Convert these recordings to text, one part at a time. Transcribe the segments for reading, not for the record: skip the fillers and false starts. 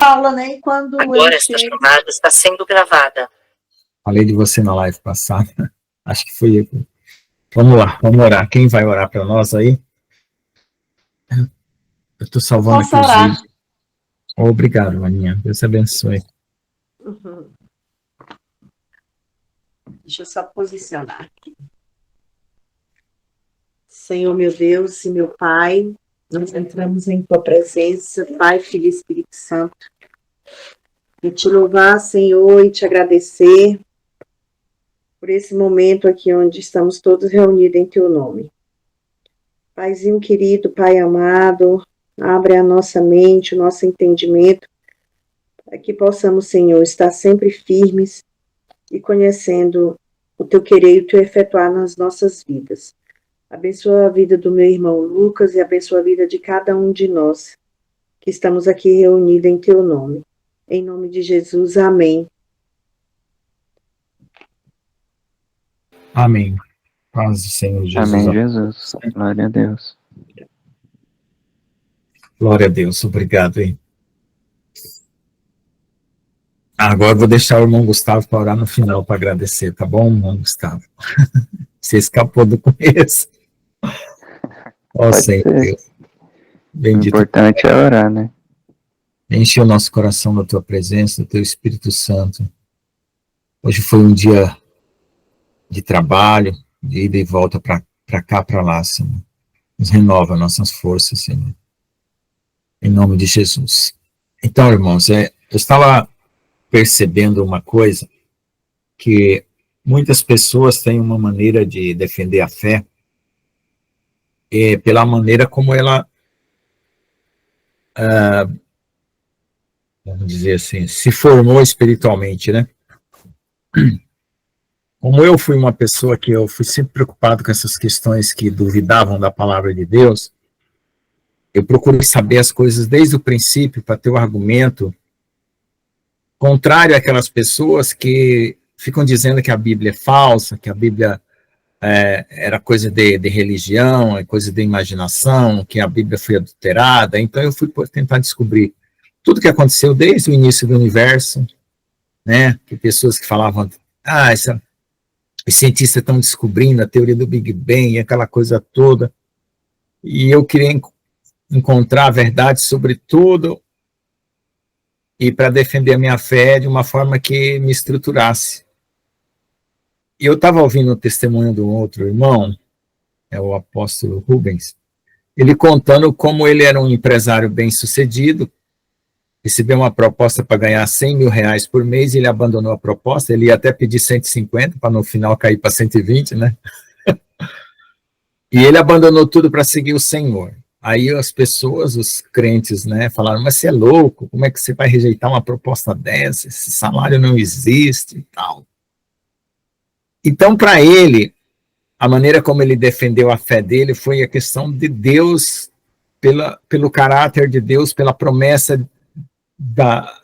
aula, né? E quando agora esta chamada está sendo gravada. Falei de você na live passada. Acho que foi eu. Vamos lá, vamos orar. Quem vai orar para nós aí? Eu estou salvando Posso aqui os orar? vídeos. Obrigado, Aninha. Deus abençoe. Uhum. Deixa eu só posicionar aqui. Senhor, meu Deus e meu Pai, nós entramos em Tua presença, Pai, Filho e Espírito Santo, e te louvar, Senhor, e te agradecer por esse momento aqui onde estamos todos reunidos em Teu nome. Paizinho querido, Pai amado, abre a nossa mente, o nosso entendimento, para que possamos, Senhor, estar sempre firmes e conhecendo o Teu querer e o Teu efetuar nas nossas vidas. Abençoa a vida do meu irmão Lucas e abençoa a vida de cada um de nós que estamos aqui reunidos em Teu nome. Em nome de Jesus, amém. Amém. Paz do Senhor Jesus. Amém, Jesus. Glória a Deus. Glória a Deus. Obrigado, hein? Agora eu vou deixar o irmão Gustavo para orar no final para agradecer, tá bom, irmão Gustavo? Você escapou do começo. Ó Senhor Deus. O Bendito. importante é orar, né? Enche o nosso coração da Tua presença, do Teu Espírito Santo. Hoje foi um dia de trabalho, de ida e volta para cá, para lá, Senhor. Nos renova nossas forças, Senhor. Em nome de Jesus. Então, irmãos, eu estava percebendo uma coisa, que muitas pessoas têm uma maneira de defender a fé, pela maneira como ela, vamos dizer assim, se formou espiritualmente, né? Como eu fui uma pessoa que eu fui sempre preocupado com essas questões que duvidavam da palavra de Deus, eu procurei saber as coisas desde o princípio para ter o argumento contrário àquelas pessoas que ficam dizendo que a Bíblia é falsa, que a Bíblia era coisa de religião, é coisa de imaginação, que a Bíblia foi adulterada. Então eu fui tentar descobrir tudo que aconteceu desde o início do universo, né? Que pessoas que falavam, os cientistas estão descobrindo a teoria do Big Bang, aquela coisa toda, e eu queria encontrar a verdade sobre tudo, e para defender a minha fé de uma forma que me estruturasse. E eu estava ouvindo o testemunho do outro irmão, o apóstolo Rubens, ele contando como ele era um empresário bem-sucedido, recebeu uma proposta para ganhar 100 mil reais por mês, ele abandonou a proposta, ele ia até pedir 150, para no final cair para 120, né? E ele abandonou tudo para seguir o Senhor. Aí as pessoas, os crentes, né, falaram, mas você é louco, como é que você vai rejeitar uma proposta dessa? Esse salário não existe e tal. Então, para ele, a maneira como ele defendeu a fé dele foi a questão de Deus, pelo caráter de Deus, pela promessa,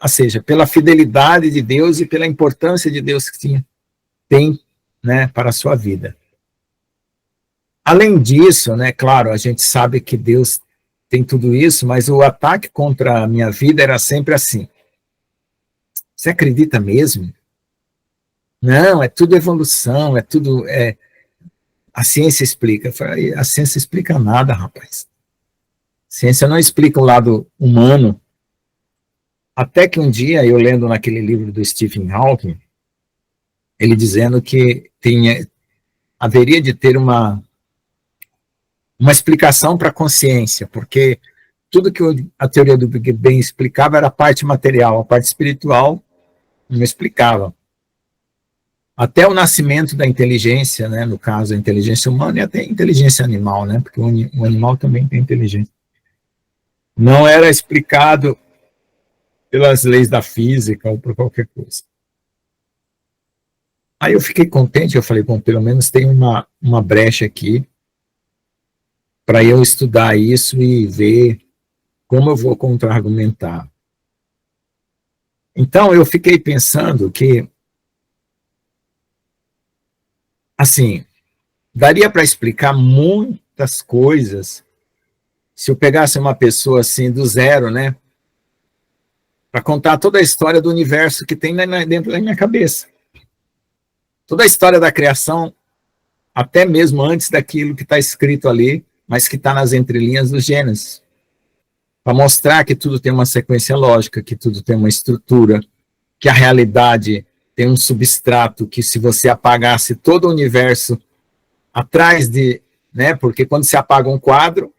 ou seja, pela fidelidade de Deus e pela importância de Deus que tem, né, para a sua vida. Além disso, né, claro, a gente sabe que Deus tem tudo isso, mas o ataque contra a minha vida era sempre assim. Você acredita mesmo? Não, é tudo evolução, é tudo... a ciência explica. Eu falei, a ciência explica nada, rapaz. A ciência não explica o lado humano. Até que um dia, eu lendo naquele livro do Stephen Hawking, ele dizendo que haveria de ter uma explicação para a consciência, porque tudo que a teoria do Big Bang explicava era a parte material, a parte espiritual não explicava. Até o nascimento da inteligência, né, no caso a inteligência humana e até a inteligência animal, né, porque o animal também tem inteligência, não era explicado pelas leis da física ou por qualquer coisa. Aí eu fiquei contente, eu falei, bom, pelo menos tem uma brecha aqui para eu estudar isso e ver como eu vou contra-argumentar. Então, eu fiquei pensando que, assim, daria para explicar muitas coisas se eu pegasse uma pessoa assim do zero, né, para contar toda a história do universo que tem dentro da minha cabeça. Toda a história da criação, até mesmo antes daquilo que está escrito ali, mas que está nas entrelinhas do Gênesis. Para mostrar que tudo tem uma sequência lógica, que tudo tem uma estrutura, que a realidade tem um substrato, que se você apagasse todo o universo atrás de... né? Porque quando se apaga um quadro,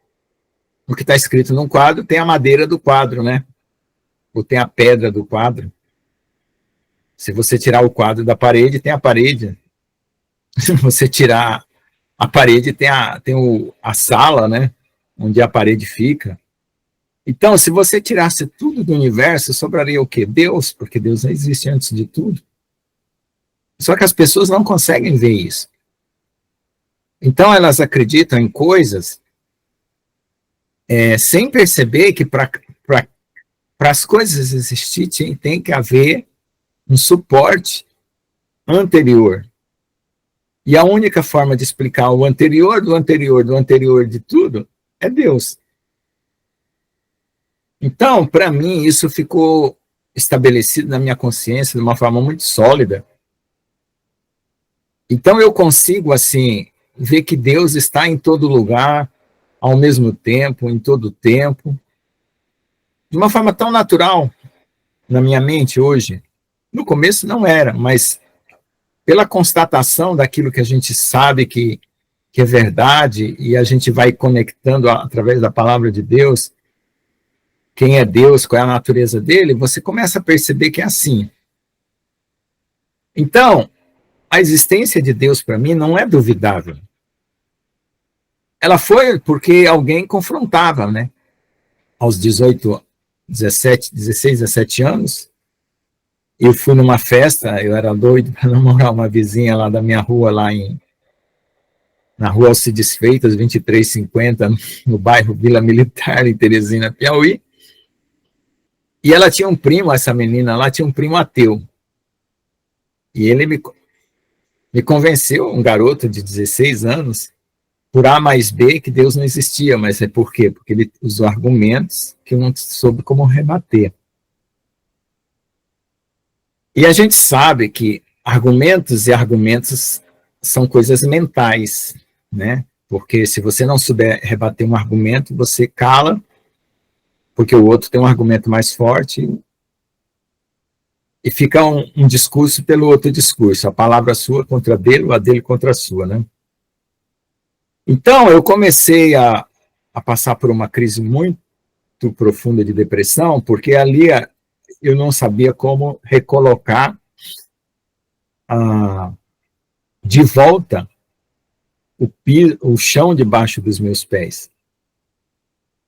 o que está escrito num quadro tem a madeira do quadro, né? Ou tem a pedra do quadro. Se você tirar o quadro da parede, tem a parede. Se você tirar a parede, tem a sala, né? Onde a parede fica. Então, se você tirasse tudo do universo, sobraria o quê? Deus, porque Deus não existe antes de tudo. Só que as pessoas não conseguem ver isso. Então, elas acreditam em coisas sem perceber que para as coisas existirem tem que haver um suporte anterior. E a única forma de explicar o anterior do anterior do anterior de tudo é Deus. Então, para mim, isso ficou estabelecido na minha consciência de uma forma muito sólida. Então, eu consigo, assim, ver que Deus está em todo lugar, ao mesmo tempo, em todo tempo, de uma forma tão natural na minha mente hoje. No começo não era, mas pela constatação daquilo que a gente sabe que é verdade, e a gente vai conectando através da palavra de Deus, quem é Deus, qual é a natureza dele, você começa a perceber que é assim. Então, a existência de Deus para mim não é duvidável. Ela foi porque alguém confrontava, né? Aos 16, 17 anos, eu fui numa festa, eu era doido para namorar uma vizinha lá da minha rua, na rua Alcides Freitas, 2350, no bairro Vila Militar, em Teresina, Piauí. E ela tinha um primo, essa menina lá tinha um primo ateu. E ele me convenceu, um garoto de 16 anos, por A mais B, que Deus não existia. Mas é por quê? Porque ele usou argumentos que eu não soube como rebater. E a gente sabe que argumentos e argumentos são coisas mentais, né? Porque se você não souber rebater um argumento, você cala, porque o outro tem um argumento mais forte, e fica um discurso pelo outro discurso, a palavra sua contra a dele, ou a dele contra a sua, né? Então, eu comecei a passar por uma crise muito profunda de depressão, porque ali eu não sabia como recolocar de volta o chão debaixo dos meus pés.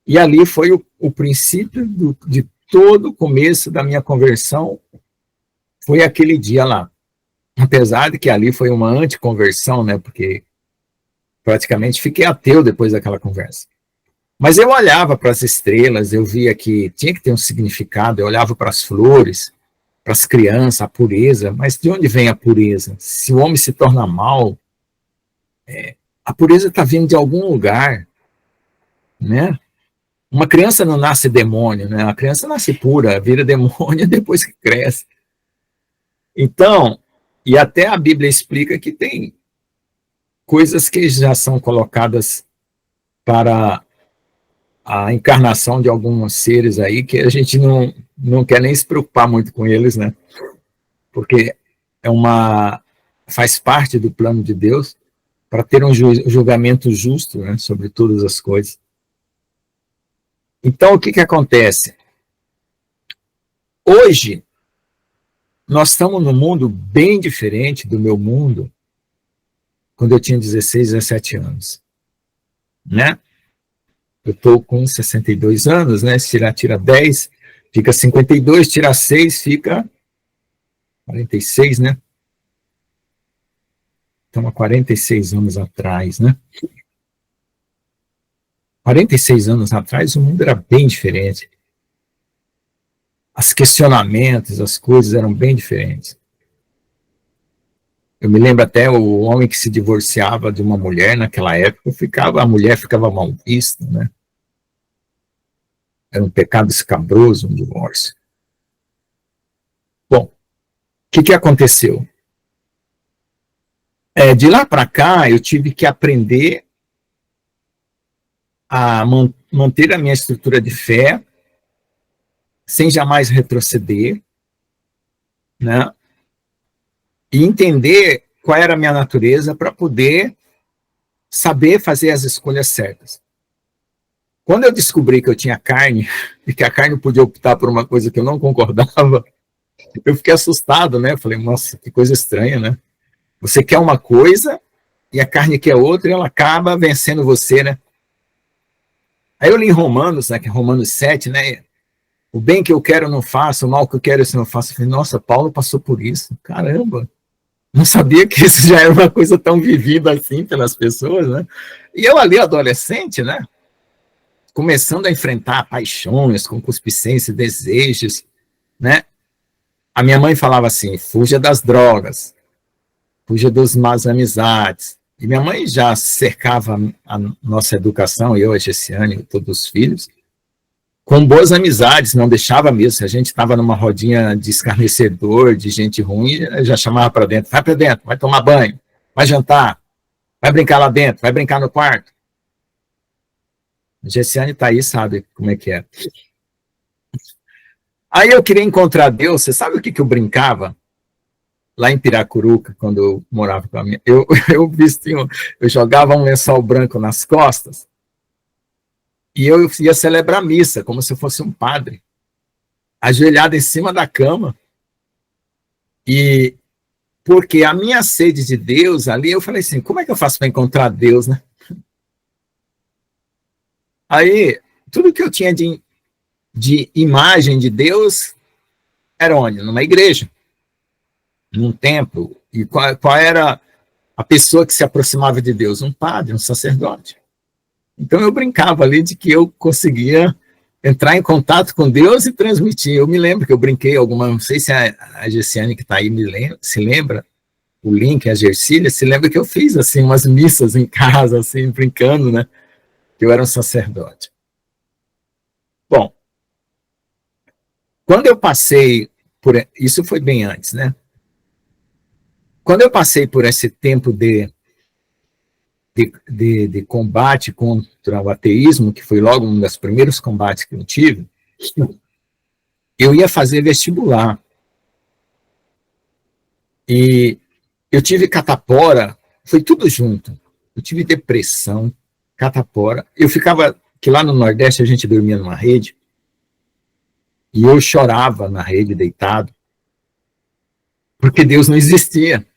E ali foi o princípio de todo o começo da minha conversão, foi aquele dia lá. Apesar de que ali foi uma anticonversão, né, porque praticamente fiquei ateu depois daquela conversa. Mas eu olhava para as estrelas, eu via que tinha que ter um significado, eu olhava para as flores, para as crianças, a pureza, mas de onde vem a pureza? Se o homem se torna mal, a pureza está vindo de algum lugar, né? Uma criança não nasce demônio, né? A criança nasce pura, vira demônio depois que cresce. Então, e até a Bíblia explica que tem coisas que já são colocadas para a encarnação de alguns seres aí, que a gente não quer nem se preocupar muito com eles, né? Porque faz parte do plano de Deus para ter um julgamento justo, né, sobre todas as coisas. Então, o que acontece? Hoje, nós estamos num mundo bem diferente do meu mundo quando eu tinha 16, 17 anos, né? Eu estou com 62 anos, né? Se tira 10, fica 52, tira 6, fica 46, né? Então, há 46 anos atrás, né? 46 anos atrás, o mundo era bem diferente. Os questionamentos, as coisas eram bem diferentes. Eu me lembro até o homem que se divorciava de uma mulher naquela época, a mulher ficava mal vista, né? Era um pecado escabroso, um divórcio. que aconteceu? De lá para cá, eu tive que aprender a manter a minha estrutura de fé, sem jamais retroceder, né? E entender qual era a minha natureza para poder saber fazer as escolhas certas. Quando eu descobri que eu tinha carne, e que a carne podia optar por uma coisa que eu não concordava, eu fiquei assustado, né? Eu falei, nossa, que coisa estranha, né? Você quer uma coisa e a carne quer outra e ela acaba vencendo você, né? Aí eu li em Romanos, né, que é Romanos 7, né? O bem que eu quero eu não faço, o mal que eu quero eu não faço. Eu falei, nossa, Paulo passou por isso. Caramba! Não sabia que isso já era uma coisa tão vivida assim pelas pessoas, né? E eu ali, adolescente, né? Começando a enfrentar paixões, concupiscência, desejos, né? A minha mãe falava assim, fuja das drogas, fuja das más amizades. E minha mãe já cercava a nossa educação, eu, a Gessiane, todos os filhos, com boas amizades, não deixava mesmo. Se a gente estava numa rodinha de escarnecedor, de gente ruim, já chamava para dentro, vai tomar banho, vai jantar, vai brincar lá dentro, vai brincar no quarto. A Gessiane está aí, sabe como é que é. Aí eu queria encontrar Deus, você sabe o que eu brincava? Lá em Piracuruca, quando eu morava com a minha... Eu jogava um lençol branco nas costas e eu ia celebrar missa, como se eu fosse um padre, ajoelhado em cima da cama. E porque a minha sede de Deus ali, eu falei assim, como é que eu faço para encontrar Deus, né? Aí, tudo que eu tinha de imagem de Deus era onde? Numa igreja, num templo. E qual era a pessoa que se aproximava de Deus? Um padre, um sacerdote. Então eu brincava ali de que eu conseguia entrar em contato com Deus e transmitir. Eu me lembro que eu brinquei não sei se a Gessiane que está aí se lembra, o Link, a Gersília, se lembra que eu fiz assim umas missas em casa, assim, brincando, né? Que eu era um sacerdote. Bom, quando eu passei por... Isso foi bem antes, né? Quando eu passei por esse tempo de combate contra o ateísmo, que foi logo um dos primeiros combates que eu tive, eu ia fazer vestibular. E eu tive catapora, foi tudo junto. Eu tive depressão, catapora. Eu ficava, que lá no Nordeste a gente dormia numa rede, e eu chorava na rede, deitado, porque Deus não existia.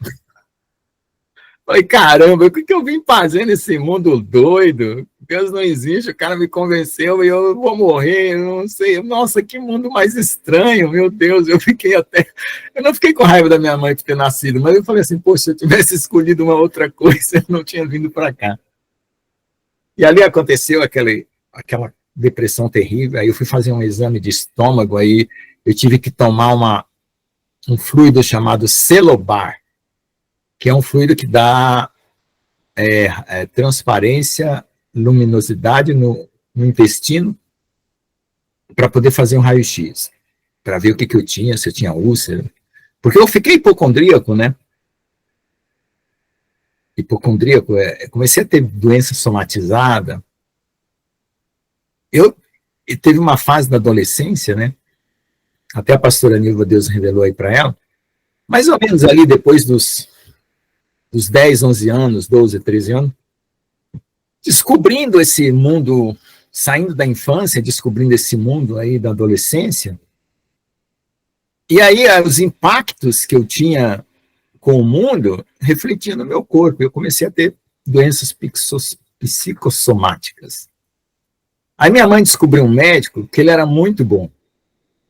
Falei, caramba, o que eu vim fazer nesse mundo doido? Deus não existe, o cara me convenceu e eu vou morrer, eu não sei. Nossa, que mundo mais estranho, meu Deus. Eu não fiquei com raiva da minha mãe por ter nascido, mas eu falei assim, poxa, se eu tivesse escolhido uma outra coisa, eu não tinha vindo para cá. E ali aconteceu aquela depressão terrível, aí eu fui fazer um exame de estômago, aí eu tive que tomar um fluido chamado Celobar, que é um fluido que dá transparência, luminosidade no intestino, para poder fazer um raio-x, para ver o que eu tinha, se eu tinha úlcera. Porque eu fiquei hipocondríaco, né? Hipocondríaco, comecei a ter doença somatizada. Teve uma fase da adolescência, né? Até a pastora Nilva, Deus revelou aí para ela, mais ou menos ali depois dos 10, 11 anos, 12, 13 anos, descobrindo esse mundo, saindo da infância, descobrindo esse mundo aí da adolescência, e aí os impactos que eu tinha com o mundo refletiam no meu corpo. Eu comecei a ter doenças psicossomáticas. Aí minha mãe descobriu um médico que ele era muito bom,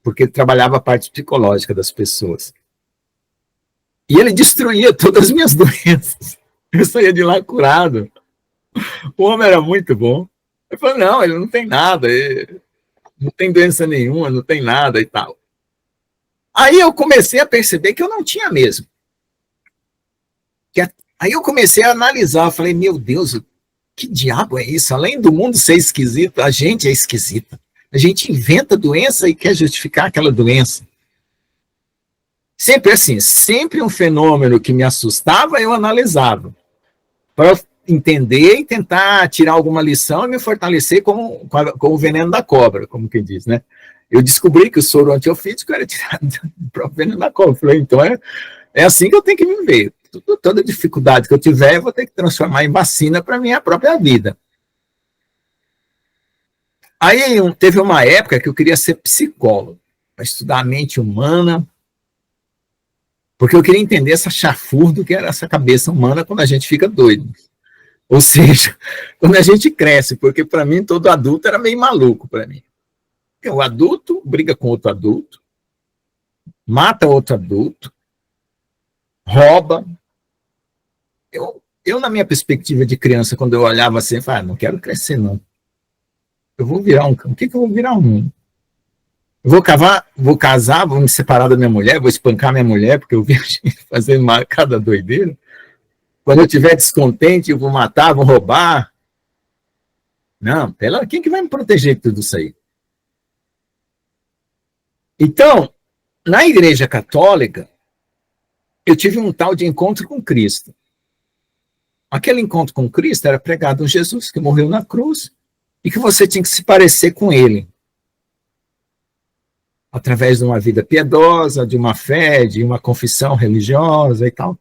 porque ele trabalhava a parte psicológica das pessoas. E ele destruía todas as minhas doenças. Eu saía de lá curado. O homem era muito bom. Eu falei, não, ele não tem nada, não tem doença nenhuma, não tem nada e tal. Aí eu comecei a perceber que eu não tinha mesmo. Aí eu comecei a analisar, eu falei, meu Deus, que diabo é isso? Além do mundo ser esquisito, a gente é esquisita. A gente inventa doença e quer justificar aquela doença. Sempre assim, sempre um fenômeno que me assustava, eu analisava, para entender e tentar tirar alguma lição e me fortalecer com o veneno da cobra, como quem diz, né? Eu descobri que o soro antiofídico era tirado do próprio veneno da cobra. Eu falei, então é assim que eu tenho que viver. Toda dificuldade que eu tiver, eu vou ter que transformar em vacina para a minha própria vida. Aí teve uma época que eu queria ser psicólogo, para estudar a mente humana, porque eu queria entender essa chafurda que era essa cabeça humana quando a gente fica doido. Ou seja, quando a gente cresce, porque para mim todo adulto era meio maluco para mim. Porque o adulto briga com outro adulto, mata outro adulto, rouba. Eu, na minha perspectiva de criança, quando eu olhava assim, eu falava, não quero crescer, não. Eu vou virar um... O que eu vou virar um? Eu vou casar, vou me separar da minha mulher, vou espancar minha mulher, porque eu vi a gente fazendo cada doideira. Quando eu estiver descontente, eu vou matar, vou roubar. Não, quem que vai me proteger de tudo isso aí? Então, na Igreja Católica, eu tive um tal de encontro com Cristo. Aquele encontro com Cristo era pregado um Jesus que morreu na cruz e que você tinha que se parecer com ele. Através de uma vida piedosa, de uma fé, de uma confissão religiosa e tal.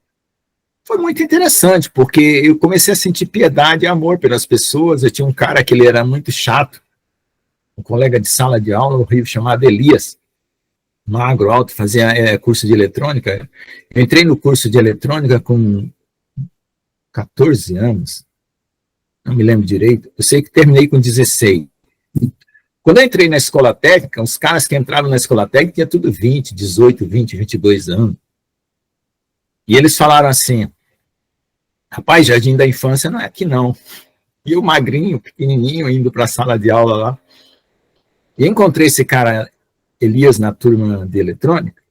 Foi muito interessante, porque eu comecei a sentir piedade e amor pelas pessoas. Eu tinha um cara que ele era muito chato, um colega de sala de aula horrível, chamado Elias, magro, alto, fazia curso de eletrônica. Eu entrei no curso de eletrônica com 14 anos, não me lembro direito, eu sei que terminei com 16. Quando eu entrei na escola técnica, os caras que entraram na escola técnica tinham tudo 20, 18, 20, 22 anos. E eles falaram assim, rapaz, jardim da infância não é aqui não. E eu magrinho, pequenininho, indo para a sala de aula lá. E encontrei esse cara, Elias, na turma de eletrônica.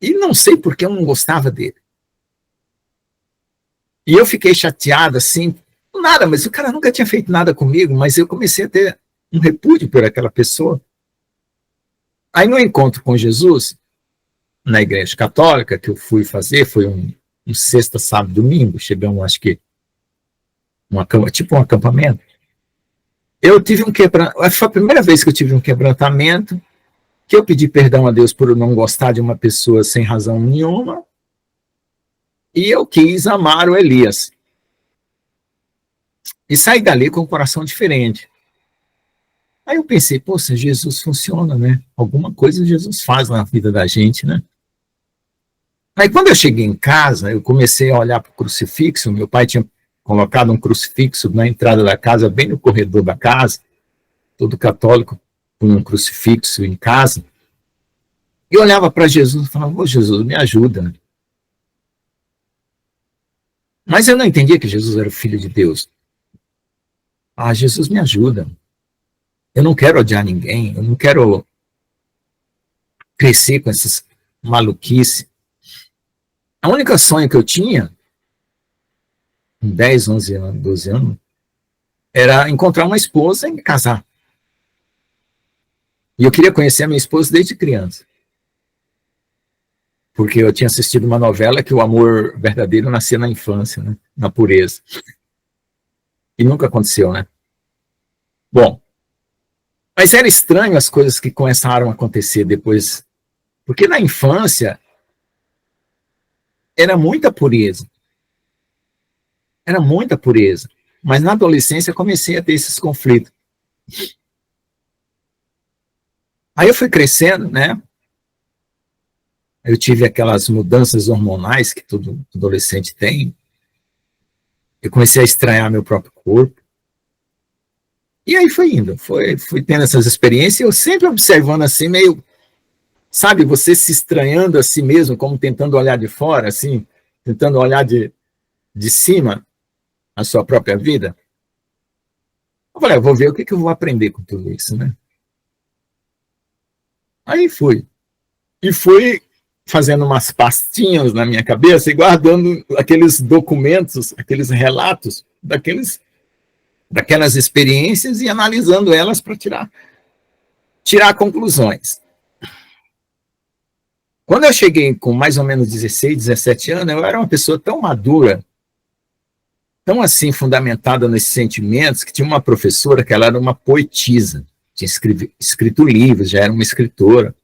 E não sei por que eu não gostava dele. E eu fiquei chateado, assim, nada, mas o cara nunca tinha feito nada comigo, mas eu comecei a ter um repúdio por aquela pessoa. Aí no encontro com Jesus, na Igreja Católica, que eu fui fazer, foi um sexta, sábado, domingo, chegamos, acho que, tipo um acampamento. Eu tive um quebrantamento, foi a primeira vez que eu tive um quebrantamento, que eu pedi perdão a Deus por eu não gostar de uma pessoa sem razão nenhuma, e eu quis amar o Elias. E saí dali com um coração diferente. Aí eu pensei, poxa, Jesus funciona, né? Alguma coisa Jesus faz na vida da gente, né? Aí quando eu cheguei em casa, eu comecei a olhar para o crucifixo. Meu pai tinha colocado um crucifixo na entrada da casa, bem no corredor da casa. Todo católico com um crucifixo em casa. E eu olhava para Jesus e falava, ô Jesus, me ajuda. Mas eu não entendia que Jesus era o Filho de Deus. Ah, Jesus, me ajuda. Eu não quero odiar ninguém, eu não quero crescer com essas maluquices. A única sonho que eu tinha, com 10, 11 anos, 12 anos, era encontrar uma esposa e me casar. E eu queria conhecer a minha esposa desde criança. Porque eu tinha assistido uma novela que o amor verdadeiro nascia na infância, né? Na pureza. E nunca aconteceu, né? Bom, mas era estranho as coisas que começaram a acontecer depois. Porque na infância era muita pureza. Era muita pureza. Mas na adolescência eu comecei a ter esses conflitos. Aí eu fui crescendo, né? Eu tive aquelas mudanças hormonais que todo adolescente tem. Eu comecei a estranhar meu próprio corpo. E aí foi indo, fui tendo essas experiências, eu sempre observando assim, meio, sabe, você se estranhando a si mesmo, como tentando olhar de fora, assim, tentando olhar de cima a sua própria vida. Eu falei, eu vou ver o que eu vou aprender com tudo isso, né? Aí fui. E fui fazendo umas pastinhas na minha cabeça e guardando aqueles documentos, aqueles relatos daquelas experiências e analisando elas para tirar conclusões. Quando eu cheguei com mais ou menos 16, 17 anos, eu era uma pessoa tão madura, tão assim fundamentada nesses sentimentos, que tinha uma professora que ela era uma poetisa, tinha escrito livros, já era uma escritora.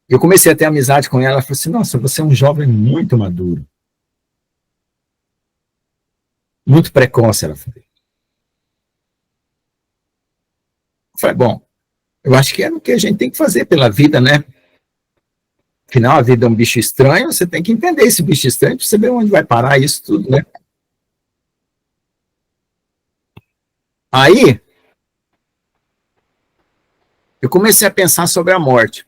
Eu comecei a ter amizade com ela, ela falou assim, nossa, você é um jovem muito maduro. Muito precoce, ela falou. Eu falei, bom, eu acho que é o que a gente tem que fazer pela vida, né? Afinal, a vida é um bicho estranho, você tem que entender esse bicho estranho para você ver onde vai parar isso tudo, né? Aí, eu comecei a pensar sobre a morte.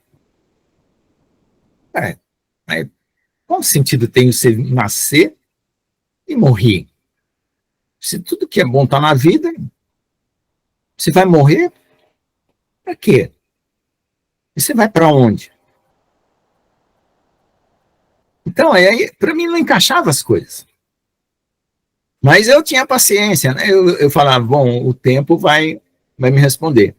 Qual sentido tem você nascer e morrer? Se tudo que é bom está na vida, você vai morrer, para quê? E você vai para onde? Então, aí, para mim, não encaixava as coisas. Mas eu tinha paciência, né? Eu falava, bom, o tempo vai me responder.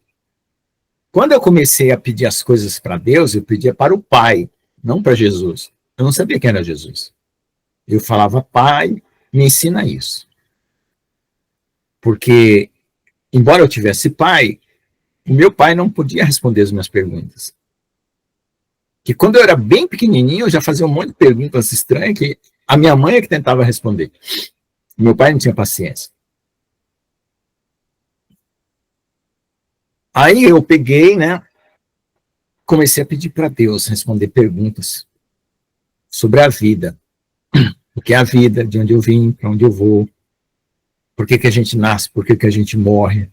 Quando eu comecei a pedir as coisas para Deus, eu pedia para o Pai, não para Jesus. Eu não sabia quem era Jesus. Eu falava, Pai, me ensina isso. Porque, embora eu tivesse pai, o meu pai não podia responder as minhas perguntas. Que quando eu era bem pequenininho, eu já fazia um monte de perguntas estranhas que a minha mãe é que tentava responder. Meu pai não tinha paciência. Aí eu peguei, né, comecei a pedir para Deus responder perguntas sobre a vida. O que é a vida, de onde eu vim, para onde eu vou, por que a gente nasce, por que a gente morre,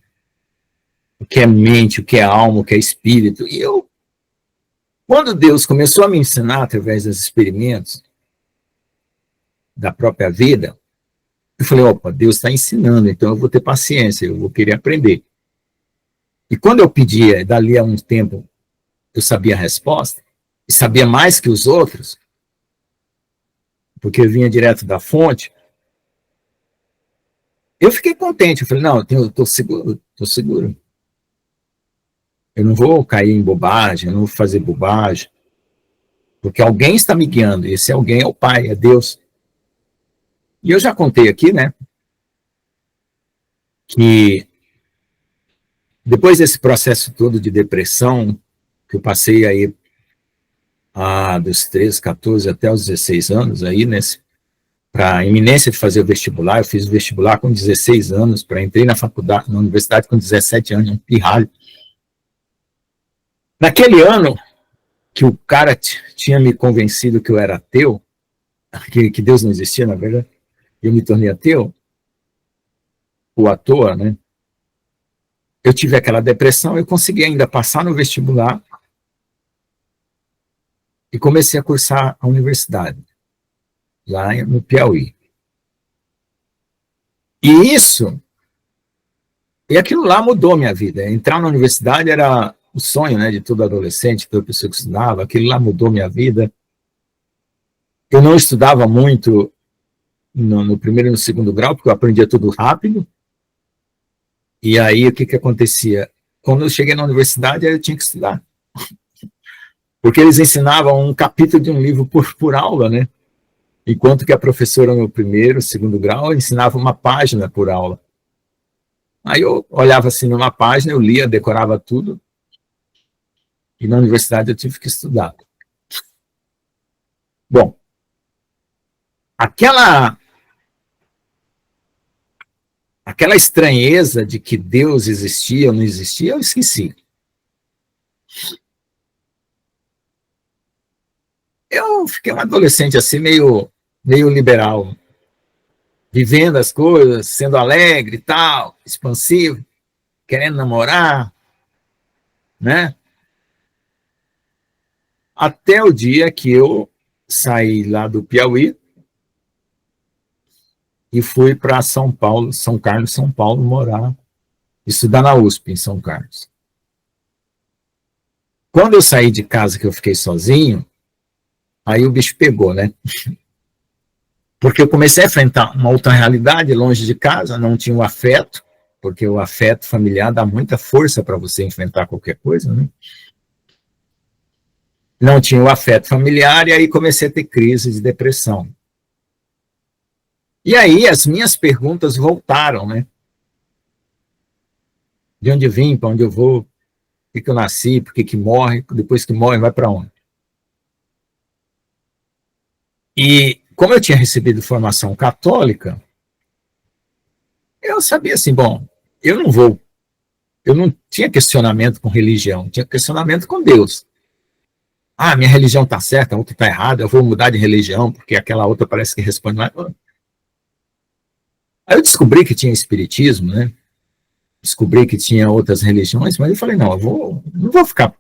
o que é mente, o que é alma, o que é espírito. E eu, quando Deus começou a me ensinar através dos experimentos da própria vida, eu falei, opa, Deus está ensinando, então eu vou ter paciência, eu vou querer aprender. E quando eu pedia, dali a um tempo, eu sabia a resposta, e sabia mais que os outros, porque eu vinha direto da fonte, eu fiquei contente. Eu falei, não, eu estou seguro, estou seguro. Eu não vou cair em bobagem, eu não vou fazer bobagem, porque alguém está me guiando, e esse alguém é o Pai, é Deus. E eu já contei aqui, né, que depois desse processo todo de depressão, que eu passei aí dos 13, 14 até os 16 anos, aí, para a iminência de fazer o vestibular, eu fiz o vestibular com 16 anos, para entrei na faculdade, na universidade com 17 anos, um pirralho. Naquele ano que o cara tinha me convencido que eu era ateu, que Deus não existia, na verdade, eu me tornei ateu, ou à toa, né? Eu tive aquela depressão, eu consegui ainda passar no vestibular e comecei a cursar a universidade, lá no Piauí. E aquilo lá mudou minha vida. Entrar na universidade era o sonho, né, de todo adolescente, toda pessoa que estudava. Aquilo lá mudou minha vida. Eu não estudava muito no primeiro e no segundo grau, porque eu aprendia tudo rápido. E aí, o que acontecia? Quando eu cheguei na universidade, eu tinha que estudar. Porque eles ensinavam um capítulo de um livro por aula, né? Enquanto que a professora no primeiro, segundo grau, ensinava uma página por aula. Aí eu olhava assim numa página, eu lia, decorava tudo, e na universidade eu tive que estudar. Bom, aquela estranheza de que Deus existia ou não existia, eu esqueci. Eu fiquei um adolescente assim, meio liberal, vivendo as coisas, sendo alegre e tal, expansivo, querendo namorar, né? Até o dia que eu saí lá do Piauí e fui para São Carlos, São Paulo, morar, estudar na USP, em São Carlos. Quando eu saí de casa, que eu fiquei sozinho, aí o bicho pegou, né? Porque eu comecei a enfrentar uma outra realidade, longe de casa, não tinha o afeto, porque o afeto familiar dá muita força para você enfrentar qualquer coisa, né? não tinha o afeto familiar, e aí comecei a ter crise de depressão. E aí as minhas perguntas voltaram, né? De onde eu vim, para onde eu vou, por que eu nasci, por que morre, depois que morre, vai para onde? E como eu tinha recebido formação católica, eu sabia assim, bom, eu não tinha questionamento com religião, tinha questionamento com Deus. Ah, minha religião está certa, a outra está errada, eu vou mudar de religião, porque aquela outra parece que responde mais. Aí eu descobri que tinha espiritismo, né? Descobri que tinha outras religiões, mas eu falei, não, não vou ficar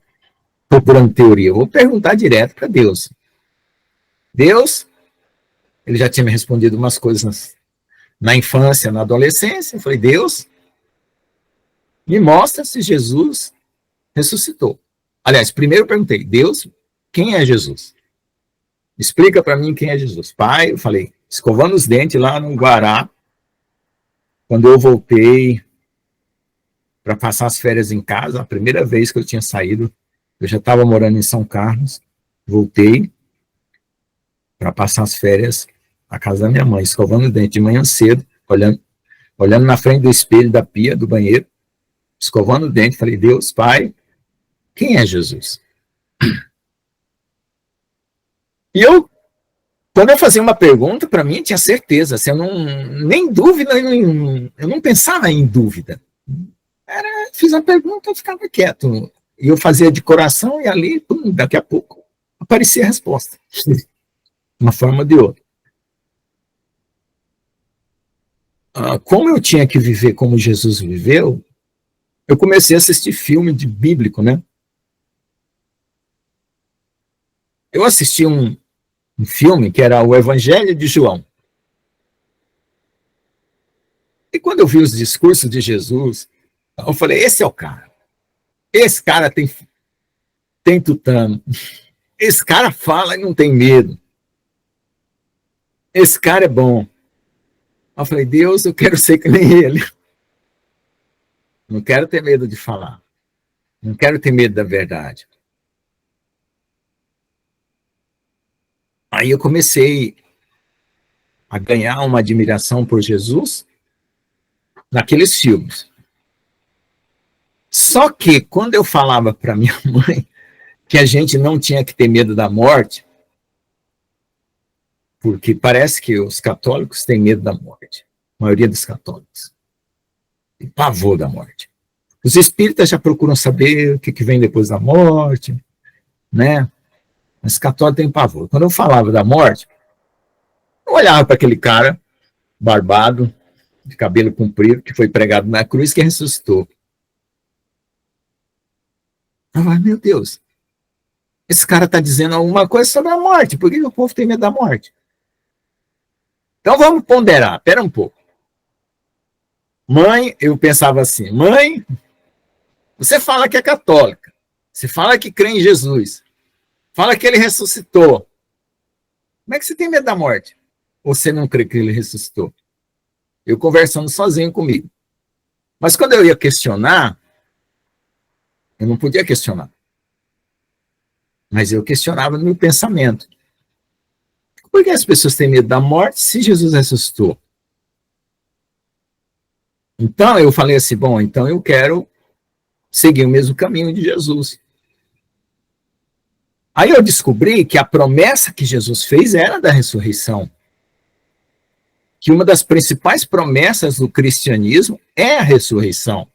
procurando teoria, eu vou perguntar direto para Deus. Deus, ele já tinha me respondido umas coisas na infância, na adolescência. Eu falei, Deus, me mostra se Jesus ressuscitou. Aliás, primeiro eu perguntei, Deus, quem é Jesus? Explica para mim quem é Jesus. Pai, eu falei, escovando os dentes lá no Guará, quando eu voltei para passar as férias em casa, a primeira vez que eu tinha saído, eu já estava morando em São Carlos, voltei para passar as férias na casa da minha mãe, escovando os dentes de manhã cedo, olhando na frente do espelho da pia do banheiro, escovando o dente, falei, Deus, Pai, quem é Jesus? E quando eu fazia uma pergunta, para mim, tinha certeza, assim, nem dúvida, eu não pensava em dúvida. Fiz a pergunta, eu ficava quieto, e eu fazia de coração, e ali, daqui a pouco, aparecia a resposta, de uma forma ou de outra. Como eu tinha que viver como Jesus viveu, eu comecei a assistir filme bíblico, né? Eu assisti um filme que era o Evangelho de João. E quando eu vi os discursos de Jesus, eu falei, esse é o cara. Esse cara tem tutano. Esse cara fala e não tem medo. Esse cara é bom. Eu falei, Deus, eu quero ser que nem ele. Não quero ter medo de falar. Não quero ter medo da verdade. Aí eu comecei a ganhar uma admiração por Jesus naqueles filmes. Só que quando eu falava para minha mãe que a gente não tinha que ter medo da morte, porque parece que os católicos têm medo da morte, a maioria dos católicos tem pavor da morte. Os espíritas já procuram saber o que vem depois da morte, né? Mas católico tem pavor. Quando eu falava da morte, eu olhava para aquele cara barbado, de cabelo comprido, que foi pregado na cruz, que ressuscitou. Eu falei, meu Deus, esse cara está dizendo alguma coisa sobre a morte, por que o povo tem medo da morte? Então vamos ponderar, espera um pouco. Mãe, eu pensava assim, mãe, você fala que é católica, você fala que crê em Jesus, fala que ele ressuscitou. Como é que você tem medo da morte? Ou você não crê que ele ressuscitou? Eu conversando sozinho comigo. Mas quando eu ia questionar, eu não podia questionar. Mas eu questionava no meu pensamento. Por que as pessoas têm medo da morte se Jesus ressuscitou? Então eu falei assim, bom, então eu quero seguir o mesmo caminho de Jesus. Aí eu descobri que a promessa que Jesus fez era da ressurreição. Que uma das principais promessas do cristianismo é a ressurreição.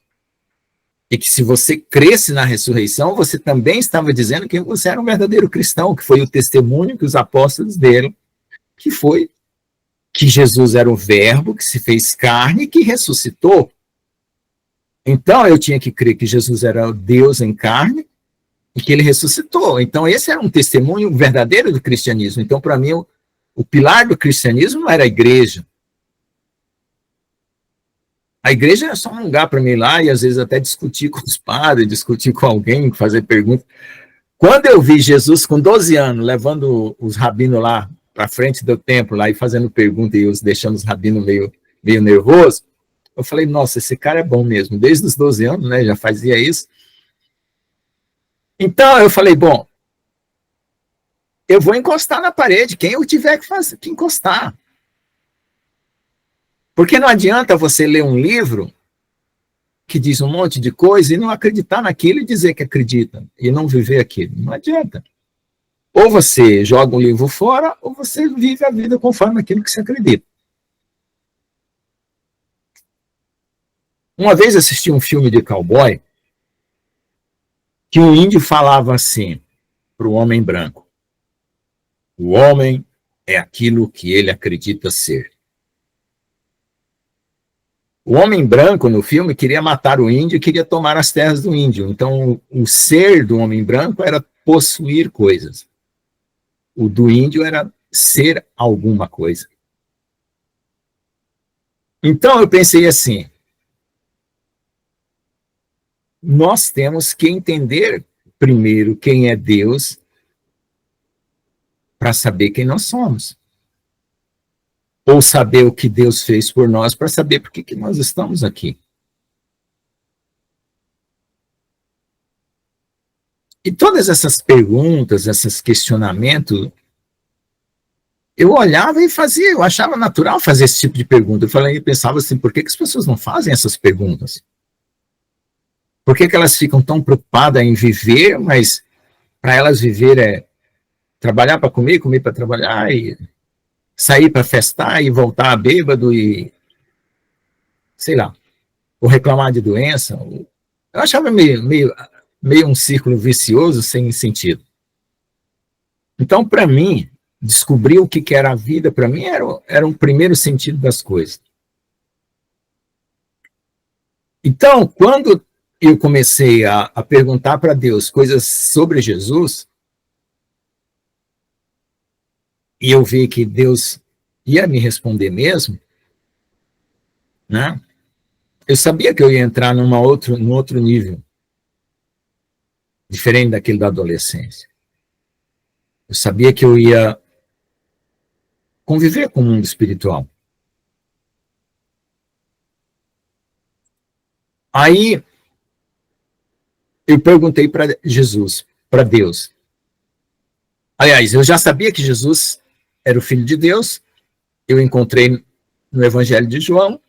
E que se você cresce na ressurreição, você também estava dizendo que você era um verdadeiro cristão, que foi o testemunho que os apóstolos deram, que foi que Jesus era o verbo que se fez carne e que ressuscitou. Então eu tinha que crer que Jesus era Deus em carne e que ele ressuscitou. Então esse era um testemunho verdadeiro do cristianismo. Então para mim o pilar do cristianismo não era a igreja. A igreja era só um lugar para mim ir lá e às vezes até discutir com os padres, discutir com alguém, fazer perguntas. Quando eu vi Jesus com 12 anos levando os rabinos lá para frente do templo lá e fazendo pergunta e os deixando os rabinos meio nervosos, eu falei, nossa, esse cara é bom mesmo. Desde os 12 anos, né, já fazia isso. Então eu falei, bom, eu vou encostar na parede, quem eu tiver que encostar. Porque não adianta você ler um livro que diz um monte de coisa e não acreditar naquilo e dizer que acredita, e não viver aquilo. Não adianta. Ou você joga um livro fora, ou você vive a vida conforme aquilo que você acredita. Uma vez assisti um filme de cowboy que um índio falava assim para o homem branco: o homem é aquilo que ele acredita ser. O homem branco no filme queria matar o índio e queria tomar as terras do índio. Então, o ser do homem branco era possuir coisas. O do índio era ser alguma coisa. Então, eu pensei assim, nós temos que entender primeiro quem é Deus para saber quem nós somos. Ou saber o que Deus fez por nós para saber por que nós estamos aqui. E todas essas perguntas, esses questionamentos, eu olhava e fazia, eu achava natural fazer esse tipo de pergunta. Eu pensava assim, por que as pessoas não fazem essas perguntas? Por que elas ficam tão preocupadas em viver, mas para elas viver é trabalhar para comer, comer para trabalhar, e sair para festar e voltar bêbado e, sei lá, ou reclamar de doença. Eu achava meio um círculo vicioso sem sentido. Então, para mim, descobrir o que era a vida, para mim, era um primeiro sentido das coisas. Então, quando eu comecei a perguntar para Deus coisas sobre Jesus, e eu vi que Deus ia me responder mesmo, né? Eu sabia que eu ia entrar num outro nível, diferente daquele da adolescência. Eu sabia que eu ia conviver com o mundo espiritual. Aí, eu perguntei para Jesus, para Deus. Aliás, eu já sabia que Jesus era o Filho de Deus. Eu encontrei no Evangelho de João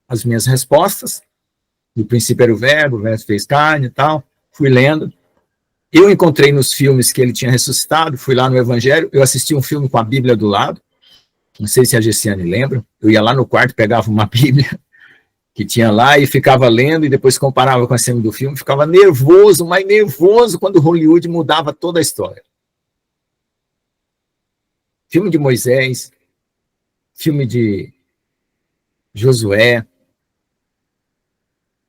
as minhas respostas. No princípio era o Verbo fez carne e tal. Fui lendo. Eu encontrei nos filmes que ele tinha ressuscitado. Fui lá no Evangelho. Eu assisti um filme com a Bíblia do lado. Não sei se a Gessiane lembra. Eu ia lá no quarto, pegava uma Bíblia que tinha lá e ficava lendo e depois comparava com a cena do filme. Ficava nervoso, mas nervoso quando Hollywood mudava toda a história. Filme de Moisés, filme de Josué,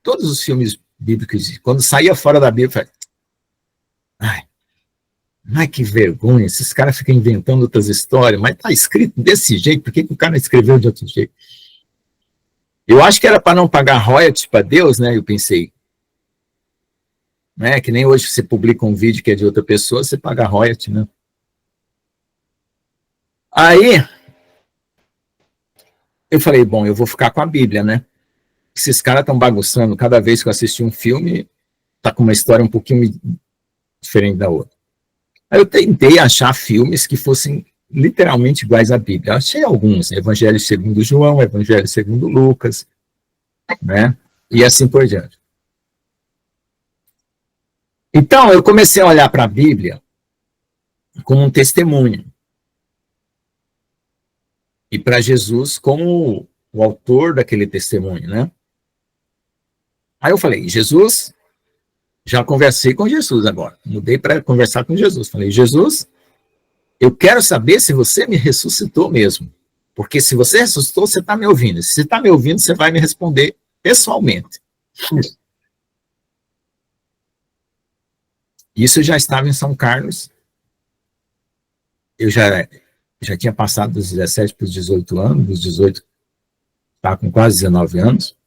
todos os filmes bíblicos, quando saía fora da Bíblia, eu falei, ai, que vergonha, esses caras ficam inventando outras histórias, mas está escrito desse jeito, por que o cara escreveu de outro jeito? Eu acho que era para não pagar royalties para Deus, né? Eu pensei. Né? Que nem hoje você publica um vídeo que é de outra pessoa, você paga royalties, né? Aí, eu falei, bom, eu vou ficar com a Bíblia, né? Esses caras estão bagunçando, cada vez que eu assisti um filme, tá com uma história um pouquinho diferente da outra. Aí eu tentei achar filmes que fossem literalmente iguais à Bíblia. Eu achei alguns, Evangelho segundo João, Evangelho segundo Lucas, né? E assim por diante. Então, eu comecei a olhar para a Bíblia como um testemunho. E para Jesus como o autor daquele testemunho, né? Aí eu falei, Jesus, já conversei com Jesus agora. Mudei para conversar com Jesus. Falei, Jesus, eu quero saber se você me ressuscitou mesmo. Porque se você ressuscitou, você está me ouvindo. Se você está me ouvindo, você vai me responder pessoalmente. Isso eu já estava em São Carlos. Eu já tinha passado dos 17 para os 18 anos, dos 18 estava com quase 19 anos.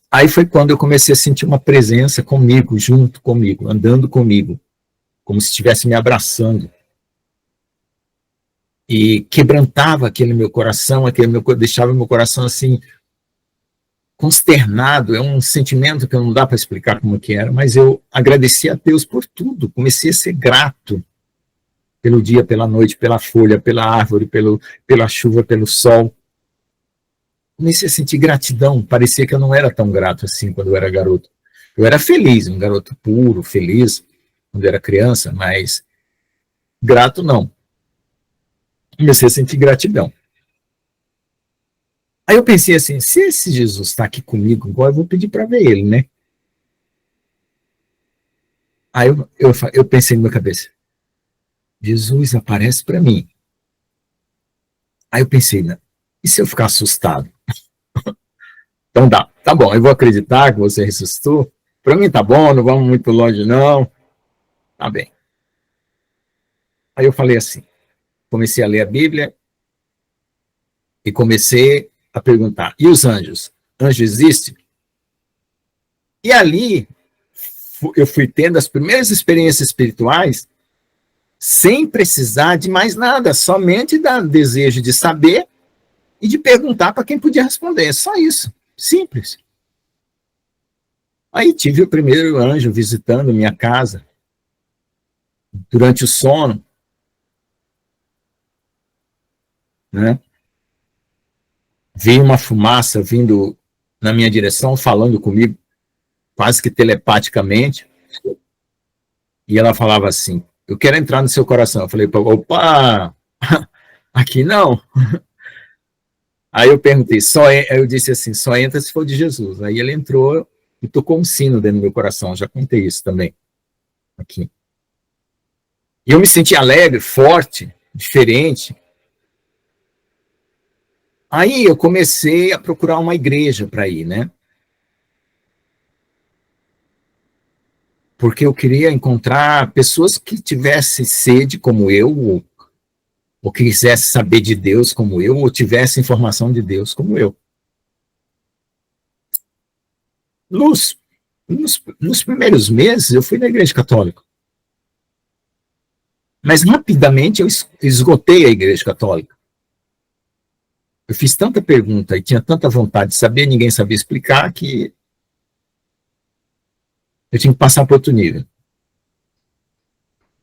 Aí foi quando eu comecei a sentir uma presença comigo, junto comigo, andando comigo, como se estivesse me abraçando. E quebrantava aquele meu coração, deixava meu coração assim, consternado, é um sentimento que não dá para explicar como que era, mas eu agradeci a Deus por tudo, comecei a ser grato pelo dia, pela noite, pela folha, pela árvore, pela chuva, pelo sol. Comecei a sentir gratidão, parecia que eu não era tão grato assim quando eu era garoto. Eu era feliz, um garoto puro, feliz, quando eu era criança, mas grato não. Comecei a sentir gratidão. Aí eu pensei assim, se esse Jesus está aqui comigo, agora eu vou pedir para ver ele, né? Aí eu pensei na minha cabeça, Jesus aparece para mim. Aí eu pensei, né? E se eu ficar assustado? Então tá bom, eu vou acreditar que você ressuscitou. Para mim tá bom, não vamos muito longe não. Tá bem. Aí eu falei assim, comecei a ler a Bíblia e comecei a perguntar, e os anjos? Anjo existe? E ali eu fui tendo as primeiras experiências espirituais sem precisar de mais nada, somente da desejo de saber e de perguntar para quem podia responder. Só isso. Simples. Aí tive o primeiro anjo visitando minha casa durante o sono, né? Vi uma fumaça vindo na minha direção, falando comigo, quase que telepaticamente, e ela falava assim, eu quero entrar no seu coração. Eu falei, opa, aqui não. Aí eu perguntei, eu disse assim, só entra se for de Jesus. Aí ele entrou e tocou um sino dentro do meu coração, já contei isso também, aqui. E eu me senti alegre, forte, diferente. Aí eu comecei a procurar uma igreja para ir, né? Porque eu queria encontrar pessoas que tivessem sede como eu, ou que quisessem saber de Deus como eu, ou tivessem informação de Deus como eu. Nos primeiros meses, eu fui na igreja católica. Mas rapidamente eu esgotei a igreja católica. Eu fiz tanta pergunta e tinha tanta vontade de saber, ninguém sabia explicar, que eu tinha que passar para outro nível.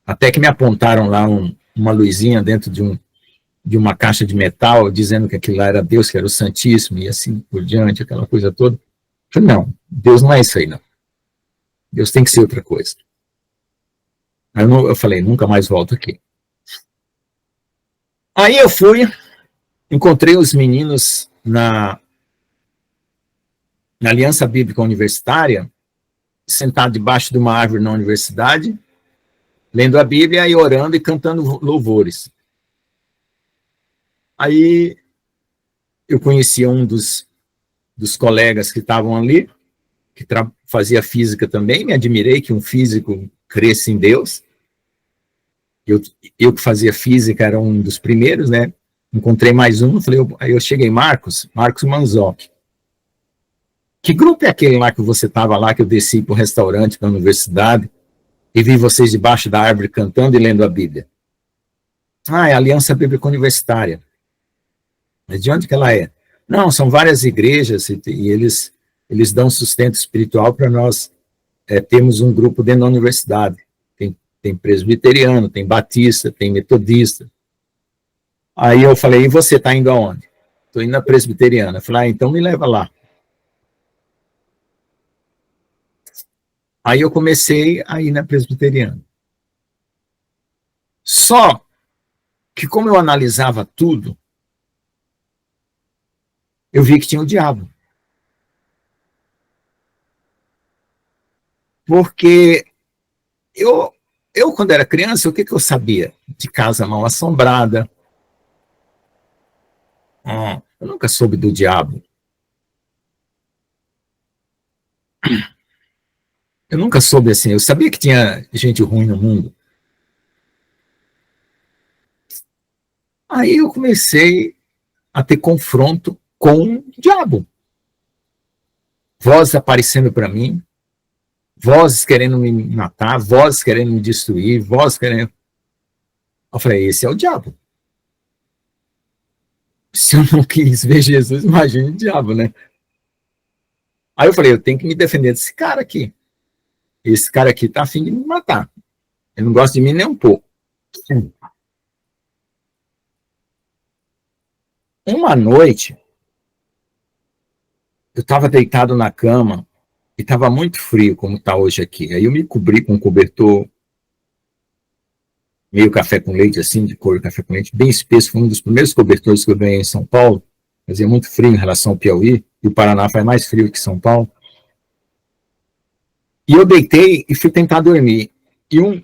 Até que me apontaram lá uma luzinha dentro de uma caixa de metal, dizendo que aquilo lá era Deus, que era o Santíssimo, e assim por diante, aquela coisa toda. Eu falei, não, Deus não é isso aí, não. Deus tem que ser outra coisa. Aí eu falei, nunca mais volto aqui. Aí eu fui, encontrei os meninos na Aliança Bíblica Universitária, sentado debaixo de uma árvore na universidade, lendo a Bíblia e orando e cantando louvores. Aí eu conhecia um dos colegas que estavam ali, que fazia física também, me admirei que um físico cresce em Deus. Eu que fazia física era um dos primeiros, né? Encontrei mais um, aí eu cheguei, Marcos Manzoc. Que grupo é aquele lá que você estava lá, que eu desci para o restaurante da universidade e vi vocês debaixo da árvore cantando e lendo a Bíblia? Ah, é a Aliança Bíblica Universitária. Mas de onde que ela é? Não, são várias igrejas e eles dão sustento espiritual para nós termos um grupo dentro da universidade. Tem presbiteriano, tem batista, tem metodista. Aí eu falei, e você está indo aonde? Estou indo na presbiteriana. Eu falei, então me leva lá. Aí eu comecei a ir na presbiteriana. Só que como eu analisava tudo, eu vi que tinha o diabo. Porque eu quando era criança, o que eu sabia? De casa mal assombrada. Eu nunca soube do diabo. Eu nunca soube assim. Eu sabia que tinha gente ruim no mundo. Aí eu comecei a ter confronto com o diabo. Vozes aparecendo para mim, vozes querendo me matar, vozes querendo me destruir, vozes querendo... Eu falei, esse é o diabo. Se eu não quis ver Jesus, imagine o diabo, né? Aí eu falei, eu tenho que me defender desse cara aqui. Esse cara aqui tá a fim de me matar. Ele não gosta de mim nem um pouco. Uma noite, eu estava deitado na cama e estava muito frio, como está hoje aqui. Aí eu me cobri com um cobertor meio café com leite, assim, de cor café com leite, bem espesso. Foi um dos primeiros cobertores que eu ganhei em São Paulo. Fazia muito frio em relação ao Piauí, e o Paraná faz mais frio que São Paulo. E eu deitei e fui tentar dormir. E um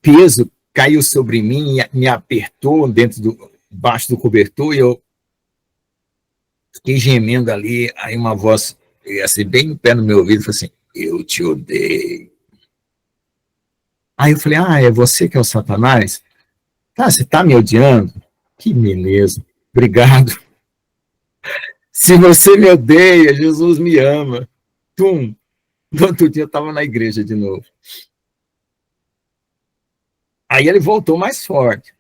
peso caiu sobre mim e me apertou debaixo do cobertor, e eu fiquei gemendo ali. Aí uma voz, assim, bem no pé no meu ouvido, falou assim, eu te odeio. Aí eu falei, é você que é o Satanás? Tá, você tá me odiando? Que beleza, obrigado. Se você me odeia, Jesus me ama. Tum. No outro dia eu estava na igreja de novo. Aí ele voltou mais forte.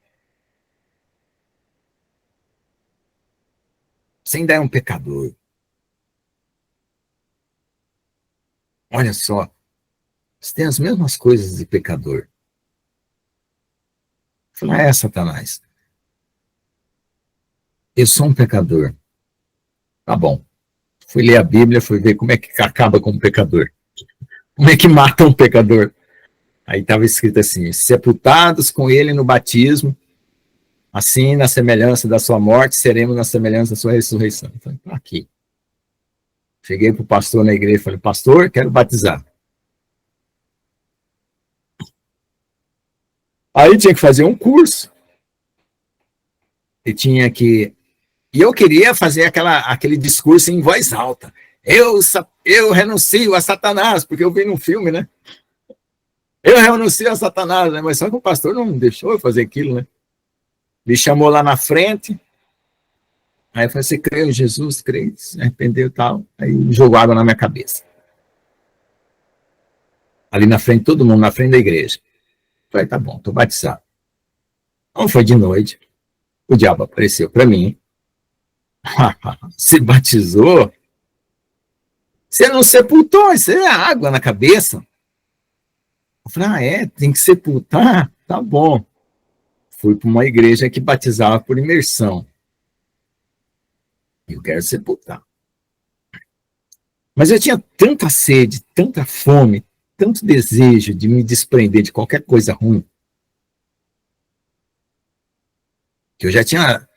Você ainda é um pecador. Olha só, você tem as mesmas coisas de pecador. Eu falei, Satanás. Eu sou um pecador. Tá bom. Fui ler a Bíblia, fui ver como é que acaba com um pecador. Como é que mata um pecador? Aí estava escrito assim, sepultados com ele no batismo, assim, na semelhança da sua morte, seremos na semelhança da sua ressurreição. Eu falei, aqui. Cheguei para o pastor na igreja e falei, pastor, quero batizar. Aí tinha que fazer um curso. E eu queria fazer aquele discurso em voz alta. Eu renuncio a Satanás, porque eu vi num filme, né? Eu renuncio a Satanás, né? Mas só que o pastor não deixou eu fazer aquilo, né? Me chamou lá na frente. Aí eu falei, você crê em Jesus? Crê, se arrependeu e tal. Aí jogou água na minha cabeça. Ali na frente, todo mundo na frente da igreja. Eu falei, tá bom, tô batizado. Então foi de noite. O diabo apareceu para mim. Se batizou? Você não sepultou, isso é água na cabeça. Eu falei, tem que sepultar? Tá bom. Fui para uma igreja que batizava por imersão. Eu quero sepultar. Mas eu tinha tanta sede, tanta fome, tanto desejo de me desprender de qualquer coisa ruim, que eu já tinha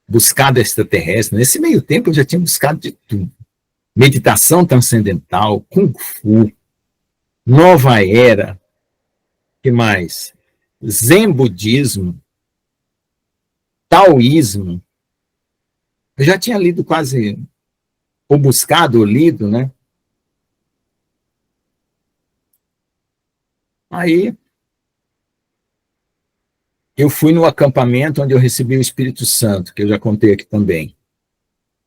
buscado extraterrestre. Nesse meio tempo eu já tinha buscado de tudo. Meditação transcendental, Kung Fu, Nova Era, que mais? Zen Budismo, Taoísmo. Eu já tinha lido quase, ou buscado, ou lido, né? Aí eu fui no acampamento onde eu recebi o Espírito Santo, que eu já contei aqui também.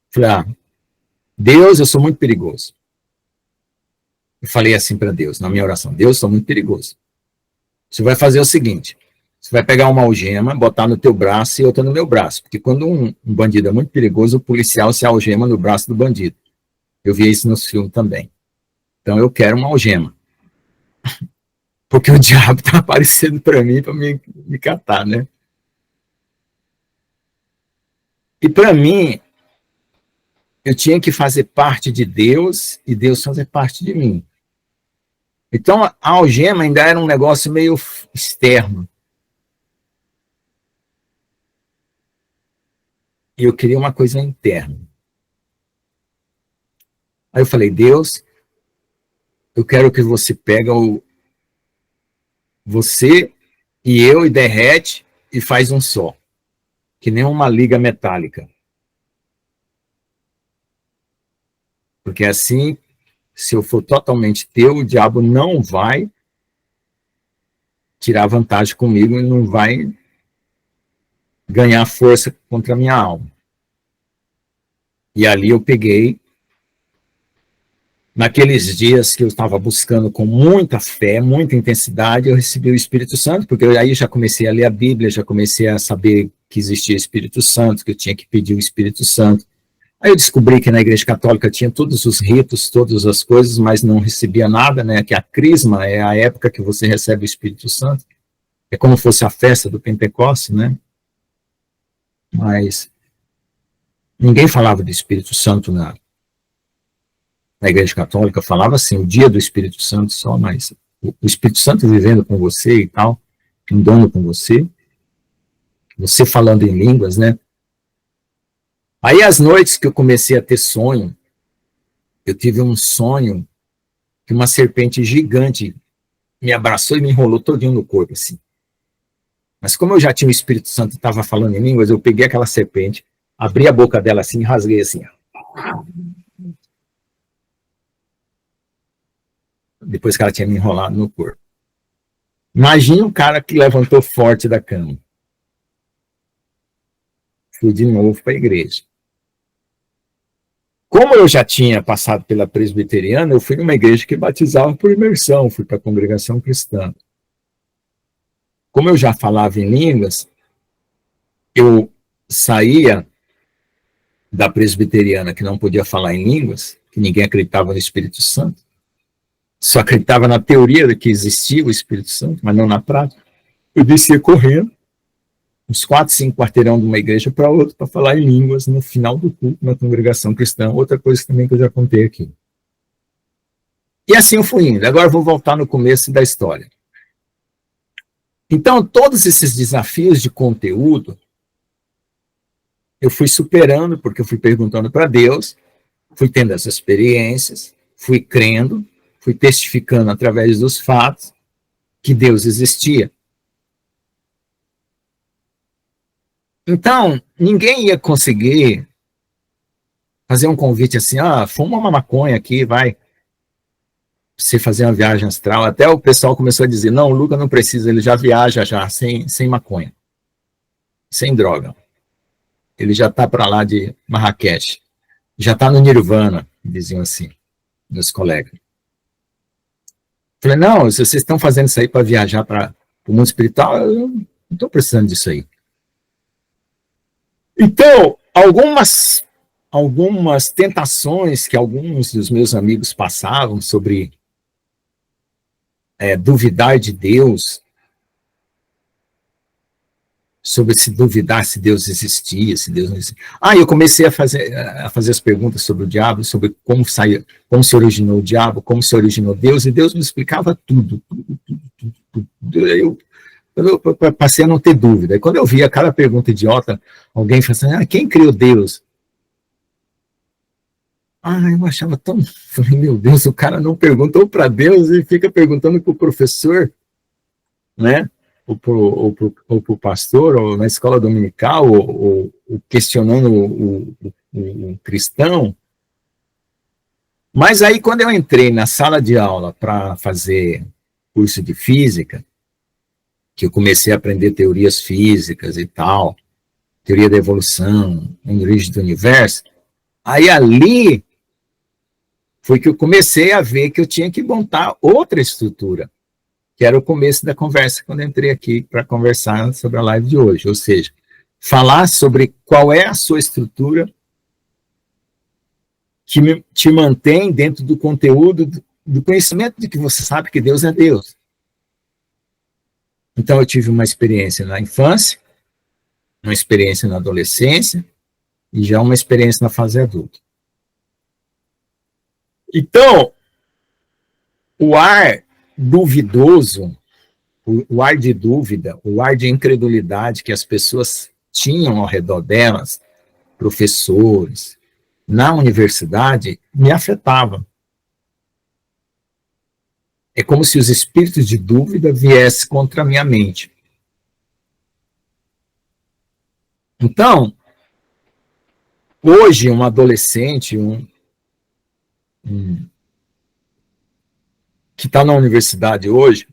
Falei, Deus, eu sou muito perigoso. Eu falei assim para Deus, na minha oração, Deus, eu sou muito perigoso. Você vai fazer o seguinte, você vai pegar uma algema, botar no teu braço e outra no meu braço, porque quando um bandido é muito perigoso, o policial se algema no braço do bandido. Eu vi isso nos filmes também. Então eu quero uma algema. Porque o diabo está aparecendo para mim, para me catar, né? E para mim, eu tinha que fazer parte de Deus e Deus fazer parte de mim. Então, a algema ainda era um negócio meio externo. E eu queria uma coisa interna. Aí eu falei, Deus, eu quero que você pega você e eu e derrete e faz um só. Que nem uma liga metálica. Porque assim, se eu for totalmente teu, o diabo não vai tirar vantagem comigo e não vai ganhar força contra a minha alma. E ali eu peguei, naqueles dias que eu estava buscando com muita fé, muita intensidade, eu recebi o Espírito Santo, porque aí já comecei a ler a Bíblia, já comecei a saber que existia Espírito Santo, que eu tinha que pedir o Espírito Santo. Aí eu descobri que na Igreja Católica tinha todos os ritos, todas as coisas, mas não recebia nada, né? Que a crisma é a época que você recebe o Espírito Santo. É como se fosse a festa do Pentecostes, né? Mas ninguém falava do Espírito Santo na Igreja Católica. Falava assim, o dia do Espírito Santo só, mas o Espírito Santo vivendo com você e tal, andando com você falando em línguas, né? Aí as noites que eu comecei a ter sonho, eu tive um sonho que uma serpente gigante me abraçou e me enrolou todinho no corpo, assim. Mas como eu já tinha o Espírito Santo e estava falando em línguas, eu peguei aquela serpente, abri a boca dela assim e rasguei assim. Depois que ela tinha me enrolado no corpo. Imagina um cara que levantou forte da cama. Fui de novo para a igreja. Como eu já tinha passado pela presbiteriana, eu fui numa igreja que batizava por imersão, fui para a congregação cristã. Como eu já falava em línguas, eu saía da presbiteriana que não podia falar em línguas, que ninguém acreditava no Espírito Santo, só acreditava na teoria de que existia o Espírito Santo, mas não na prática. Eu descia correndo, uns 4, 5 quarteirão de uma igreja para outra, para falar em línguas no final do culto, na congregação cristã. Outra coisa também que eu já contei aqui. E assim eu fui indo. Agora eu vou voltar no começo da história. Então, todos esses desafios de conteúdo, eu fui superando, porque eu fui perguntando para Deus, fui tendo essas experiências, fui crendo, fui testificando através dos fatos que Deus existia. Então, ninguém ia conseguir fazer um convite assim, fuma uma maconha aqui, vai. Você fazer uma viagem astral. Até o pessoal começou a dizer, não, o Luca não precisa, ele já viaja já, sem maconha, sem droga. Ele já está para lá de Marrakech. Já está no Nirvana, diziam assim, meus colegas. Falei, não, se vocês estão fazendo isso aí para viajar para o mundo espiritual, eu não estou precisando disso aí. Então, algumas tentações que alguns dos meus amigos passavam sobre duvidar de Deus, sobre se duvidar se Deus existia, se Deus não existia. Eu comecei a fazer as perguntas sobre o diabo, sobre como se originou o diabo, como se originou Deus, e Deus me explicava tudo. Eu passei a não ter dúvida. E quando eu via cada pergunta idiota, alguém falando assim, quem criou Deus? Eu achava tão... Falei, meu Deus, o cara não perguntou para Deus e fica perguntando para o professor, né? Ou para o pastor, ou na escola dominical, ou questionando o cristão. Mas aí, quando eu entrei na sala de aula para fazer curso de física, que eu comecei a aprender teorias físicas e tal, teoria da evolução, a origem do universo, aí ali foi que eu comecei a ver que eu tinha que montar outra estrutura, que era o começo da conversa, quando eu entrei aqui para conversar sobre a live de hoje, ou seja, falar sobre qual é a sua estrutura que te mantém dentro do conteúdo, do conhecimento de que você sabe que Deus é Deus. Então, eu tive uma experiência na infância, uma experiência na adolescência e já uma experiência na fase adulta. Então, o ar duvidoso, o ar de dúvida, o ar de incredulidade que as pessoas tinham ao redor delas, professores, na universidade, me afetava. É como se os espíritos de dúvida viessem contra a minha mente. Então, hoje, um adolescente, que está na universidade hoje,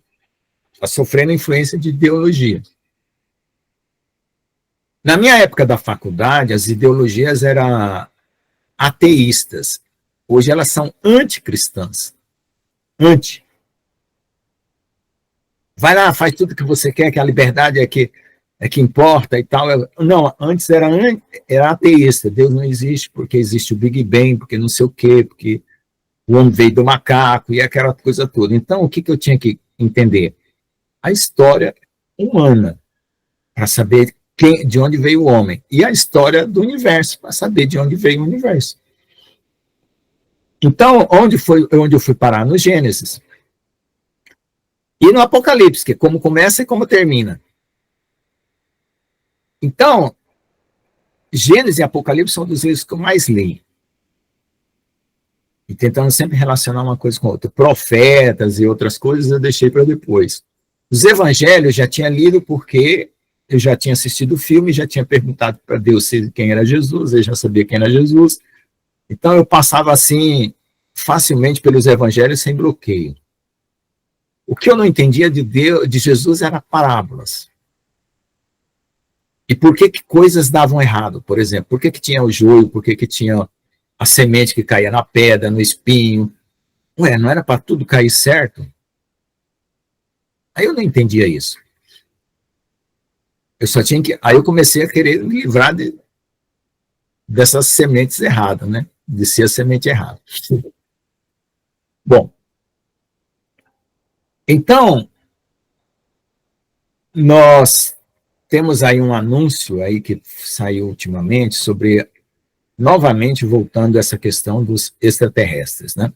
está sofrendo influência de ideologia. Na minha época da faculdade, as ideologias eram ateístas. Hoje elas são anticristãs. Vai lá, faz tudo que você quer, que a liberdade é que é que importa e tal. Não, antes era ateísta, Deus não existe porque existe o Big Bang, porque não sei o quê, porque o homem veio do macaco e aquela coisa toda. Então, o que eu tinha que entender? A história humana, para saber de onde veio o homem, e a história do universo, para saber de onde veio o universo. Então, onde eu fui parar? No Gênesis. E no Apocalipse, que é como começa e como termina. Então, Gênesis e Apocalipse são dos livros que eu mais leio. E tentando sempre relacionar uma coisa com outra. Profetas e outras coisas eu deixei para depois. Os evangelhos eu já tinha lido porque eu já tinha assistido o filme, já tinha perguntado para Deus quem era Jesus, eu já sabia quem era Jesus. Então eu passava assim, facilmente pelos evangelhos sem bloqueio. O que eu não entendia de Deus, de Jesus, era parábolas. E por que coisas davam errado? Por exemplo, por que tinha o joio, por que tinha a semente que caía na pedra, no espinho? Ué, não era para tudo cair certo? Aí eu não entendia isso. Eu só tinha que. Aí eu comecei a querer me livrar dessas sementes erradas, né? De ser a semente errada. Bom, então, nós temos aí um anúncio aí que saiu ultimamente sobre, novamente, voltando a essa questão dos extraterrestres, né?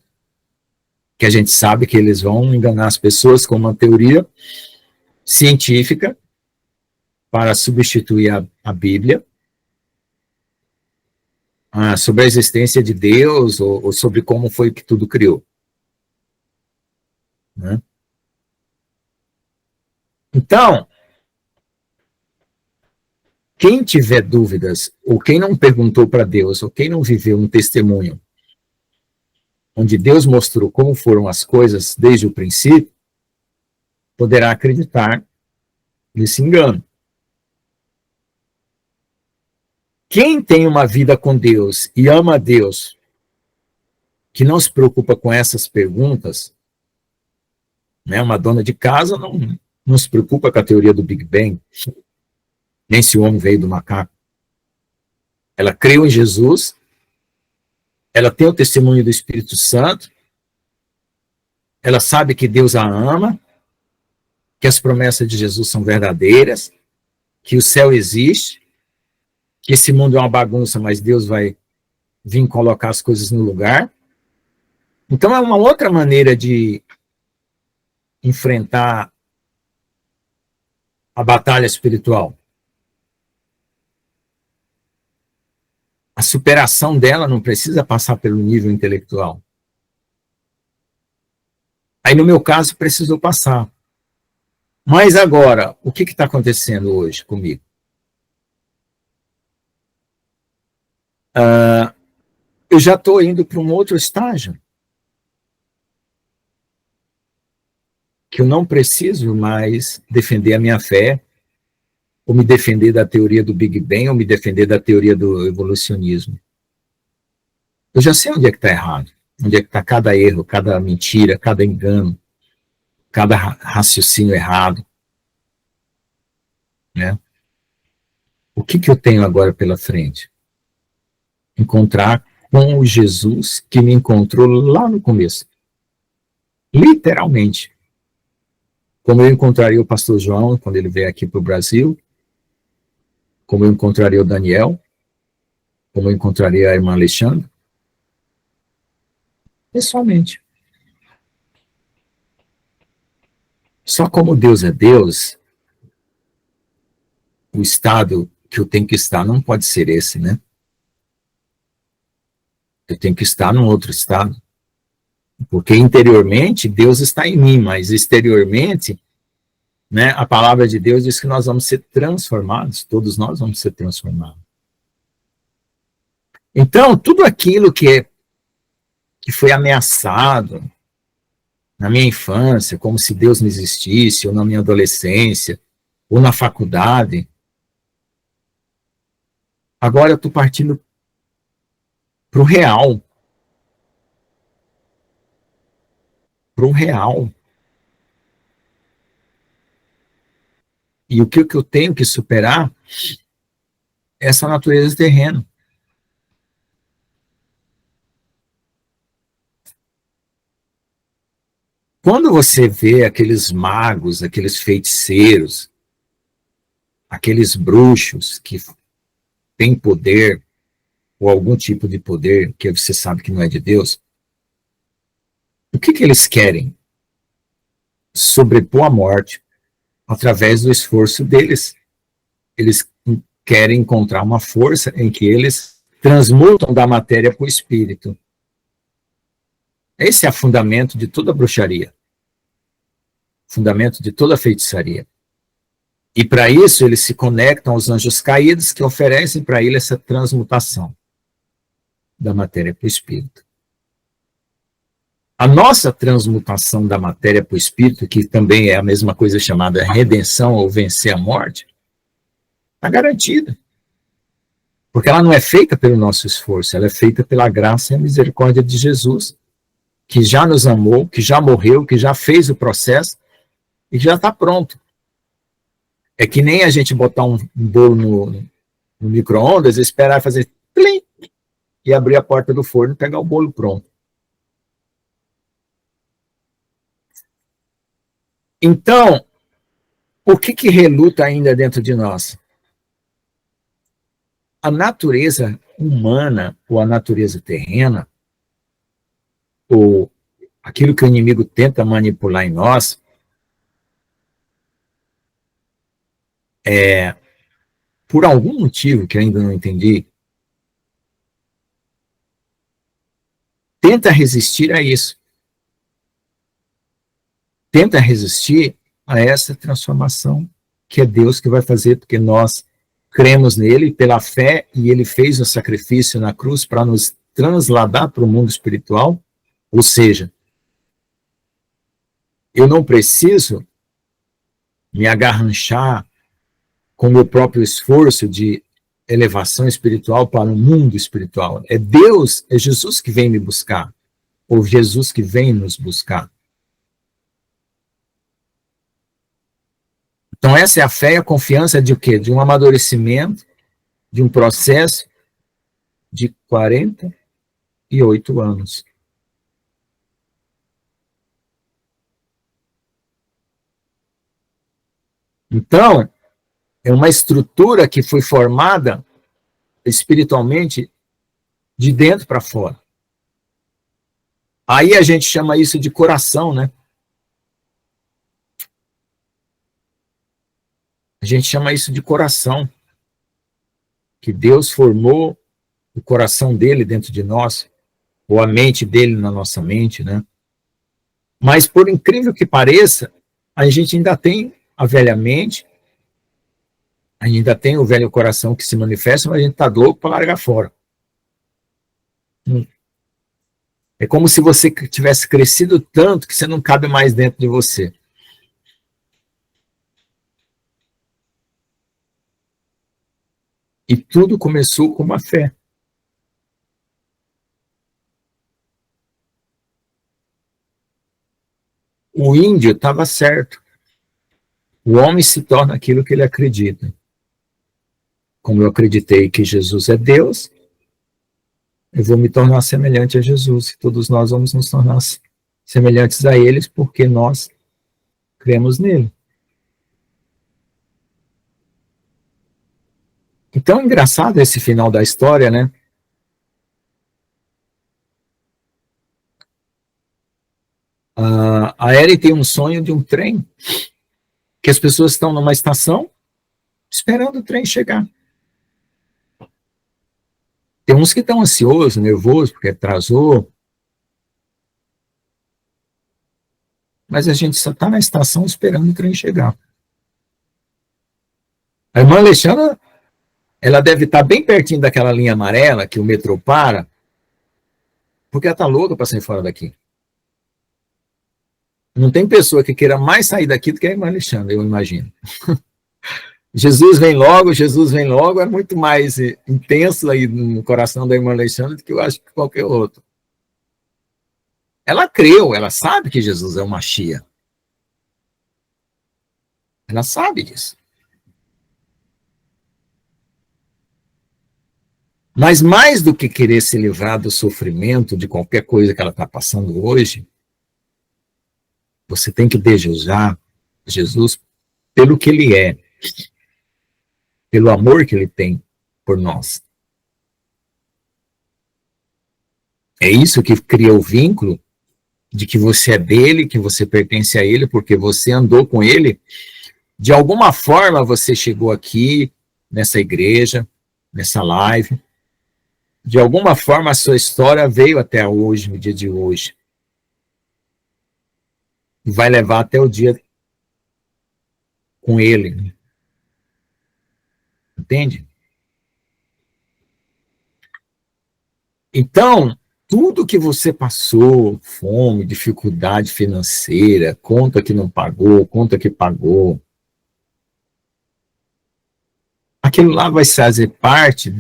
Que a gente sabe que eles vão enganar as pessoas com uma teoria científica para substituir a Bíblia, sobre a existência de Deus ou sobre como foi que tudo criou. Né? Então, quem tiver dúvidas, ou quem não perguntou para Deus, ou quem não viveu um testemunho onde Deus mostrou como foram as coisas desde o princípio, poderá acreditar nesse engano. Quem tem uma vida com Deus e ama a Deus, que não se preocupa com essas perguntas, né, uma dona de casa não se preocupa com a teoria do Big Bang, nem se o homem veio do macaco. Ela creu em Jesus, ela tem o testemunho do Espírito Santo, ela sabe que Deus a ama, que as promessas de Jesus são verdadeiras, que o céu existe, que esse mundo é uma bagunça, mas Deus vai vir colocar as coisas no lugar. Então é uma outra maneira de enfrentar a batalha espiritual. A superação dela não precisa passar pelo nível intelectual. Aí, no meu caso, precisou passar. Mas agora, o que está acontecendo hoje comigo? Eu já estou indo para um outro estágio. Que eu não preciso mais defender a minha fé, ou me defender da teoria do Big Bang, ou me defender da teoria do evolucionismo. Eu já sei onde é que está errado, onde é que está cada erro, cada mentira, cada engano, cada raciocínio errado. Né? O que eu tenho agora pela frente? Encontrar com o Jesus que me encontrou lá no começo. Literalmente. Como eu encontraria o pastor João quando ele veio aqui para o Brasil, como eu encontraria o Daniel, como eu encontraria a irmã Alexandre, pessoalmente. Só como Deus é Deus, o estado que eu tenho que estar não pode ser esse, né? Eu tenho que estar num outro estado. Porque interiormente Deus está em mim, mas exteriormente, né, a palavra de Deus diz que nós vamos ser transformados, todos nós vamos ser transformados. Então, tudo aquilo que foi ameaçado na minha infância, como se Deus não existisse, ou na minha adolescência, ou na faculdade, agora eu estou partindo para o real. Para o real. E o que eu tenho que superar é essa natureza terrena. Quando você vê aqueles magos, aqueles feiticeiros, aqueles bruxos que têm poder, ou algum tipo de poder que você sabe que não é de Deus, o que eles querem? Sobrepor a morte através do esforço deles. Eles querem encontrar uma força em que eles transmutam da matéria para o espírito. Esse é o fundamento de toda bruxaria. Fundamento de toda feitiçaria. E para isso eles se conectam aos anjos caídos que oferecem para ele essa transmutação da matéria para o espírito. A nossa transmutação da matéria para o espírito, que também é a mesma coisa chamada redenção ou vencer a morte, está garantida. Porque ela não é feita pelo nosso esforço, ela é feita pela graça e a misericórdia de Jesus, que já nos amou, que já morreu, que já fez o processo e que já está pronto. É que nem a gente botar um bolo no micro-ondas, esperar fazer plim, e abrir a porta do forno e pegar o bolo pronto. Então, o que reluta ainda dentro de nós? A natureza humana, ou a natureza terrena, ou aquilo que o inimigo tenta manipular em nós, por algum motivo que eu ainda não entendi, tenta resistir a isso. Tenta resistir a essa transformação que é Deus que vai fazer, porque nós cremos nele pela fé e ele fez o sacrifício na cruz para nos transladar para o mundo espiritual. Ou seja, eu não preciso me agarranchar com o meu próprio esforço de elevação espiritual para o mundo espiritual. É Deus, é Jesus que vem me buscar, ou Jesus que vem nos buscar. Então essa é a fé e a confiança de o quê? De um amadurecimento, de um processo de 48 anos. Então, é uma estrutura que foi formada espiritualmente de dentro para fora. Aí a gente chama isso de coração, né? A gente chama isso de coração. Que Deus formou o coração dele dentro de nós, ou a mente dele na nossa mente, né? Mas, por incrível que pareça, a gente ainda tem a velha mente, ainda tem o velho coração que se manifesta, mas a gente está louco para largar fora. É como se você tivesse crescido tanto que você não cabe mais dentro de você. E tudo começou com uma fé. O índio estava certo. O homem se torna aquilo que ele acredita. Como eu acreditei que Jesus é Deus, eu vou me tornar semelhante a Jesus. E todos nós vamos nos tornar semelhantes a eles porque nós cremos nele. Então, engraçado esse final da história, né? A Ellen tem um sonho de um trem, que as pessoas estão numa estação esperando o trem chegar. Tem uns que estão ansiosos, nervosos, porque atrasou. Mas a gente só está na estação esperando o trem chegar. A irmã Alexandra, ela deve estar bem pertinho daquela linha amarela que o metrô para, porque ela está louca para sair fora daqui. Não tem pessoa que queira mais sair daqui do que a irmã Alexandra, eu imagino. Jesus vem logo, é muito mais intenso aí no coração da irmã Alexandra do que eu acho que qualquer outro. Ela creu, ela sabe que Jesus é o Machia. Ela sabe disso. Mas mais do que querer se livrar do sofrimento de qualquer coisa que ela está passando hoje, você tem que desejar Jesus pelo que ele é, pelo amor que ele tem por nós. É isso que cria o vínculo de que você é dele, que você pertence a ele, porque você andou com ele. De alguma forma você chegou aqui, nessa igreja, nessa live. De alguma forma a sua história veio até hoje, no dia de hoje. E vai levar até o dia com ele. Entende? Então, tudo que você passou, fome, dificuldade financeira, conta que não pagou, conta que pagou, aquilo lá vai fazer parte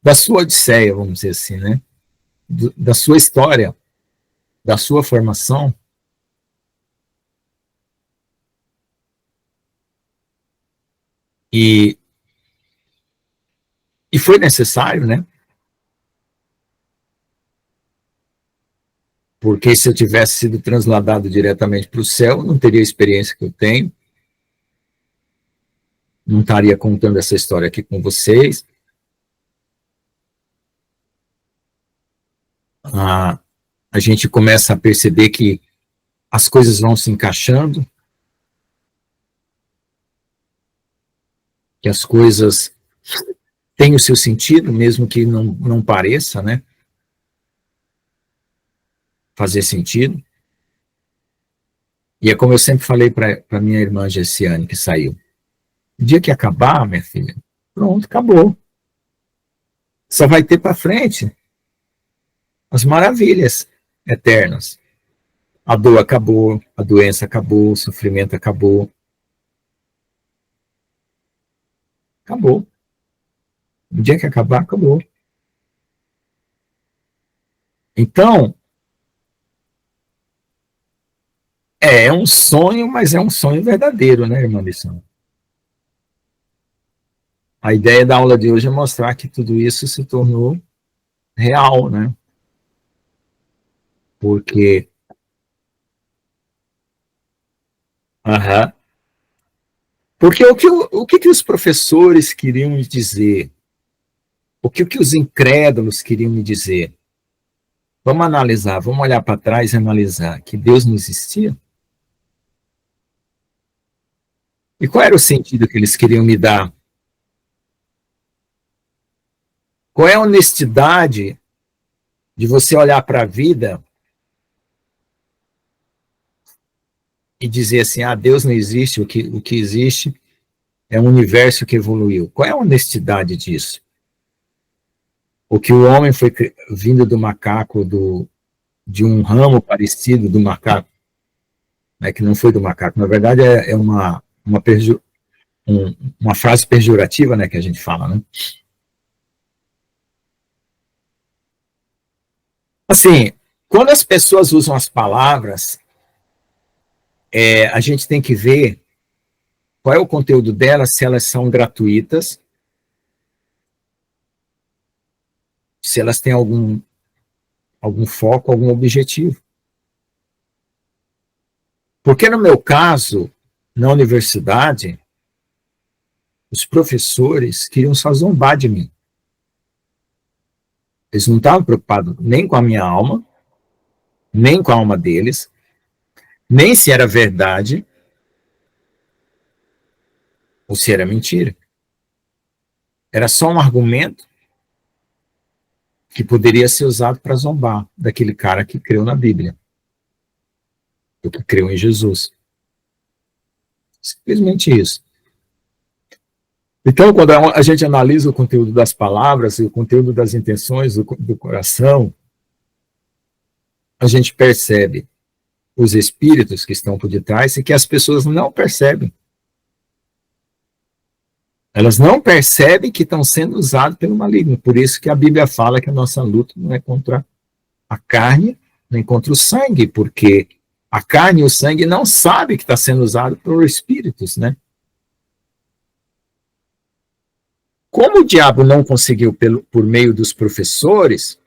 da sua odisseia, vamos dizer assim, né? Da sua história, da sua formação. E foi necessário, né? Porque se eu tivesse sido transladado diretamente para o céu, não teria a experiência que eu tenho, não estaria contando essa história aqui com vocês. A gente começa a perceber que as coisas vão se encaixando, que as coisas têm o seu sentido, mesmo que não pareça, né? Fazer sentido. E é como eu sempre falei para minha irmã Gessiane, que saiu. O dia que acabar, minha filha, pronto, acabou. Só vai ter para frente as maravilhas eternas. A dor acabou, a doença acabou, o sofrimento acabou. Acabou. O dia que acabar, acabou. Então, é um sonho, mas é um sonho verdadeiro, né, irmã Lição? A ideia da aula de hoje é mostrar que tudo isso se tornou real, né? Porque... Porque o que os professores queriam me dizer? O que os incrédulos queriam me dizer? Vamos analisar, vamos olhar para trás e analisar que Deus não existia? E qual era o sentido que eles queriam me dar? Qual é a honestidade de você olhar para a vida e dizer assim, Deus não existe, o que existe é um universo que evoluiu. Qual é a honestidade disso? O que o homem foi vindo do macaco, de um ramo parecido do macaco, né, que não foi do macaco, na verdade é uma frase pejorativa, né, que a gente fala, né? Assim, quando as pessoas usam as palavras, a gente tem que ver qual é o conteúdo delas, se elas são gratuitas, se elas têm algum foco, algum objetivo. Porque no meu caso, na universidade, os professores queriam só zombar de mim. Eles não estavam preocupados nem com a minha alma, nem com a alma deles, nem se era verdade ou se era mentira. Era só um argumento que poderia ser usado para zombar daquele cara que creu na Bíblia, ou que creu em Jesus. Simplesmente isso. Então, quando a gente analisa o conteúdo das palavras e o conteúdo das intenções do coração, a gente percebe os espíritos que estão por detrás e que as pessoas não percebem. Elas não percebem que estão sendo usadas pelo maligno. Por isso que a Bíblia fala que a nossa luta não é contra a carne, nem contra o sangue, porque a carne e o sangue não sabem que está sendo usado por espíritos, né? Como o diabo não conseguiu, por meio dos professores,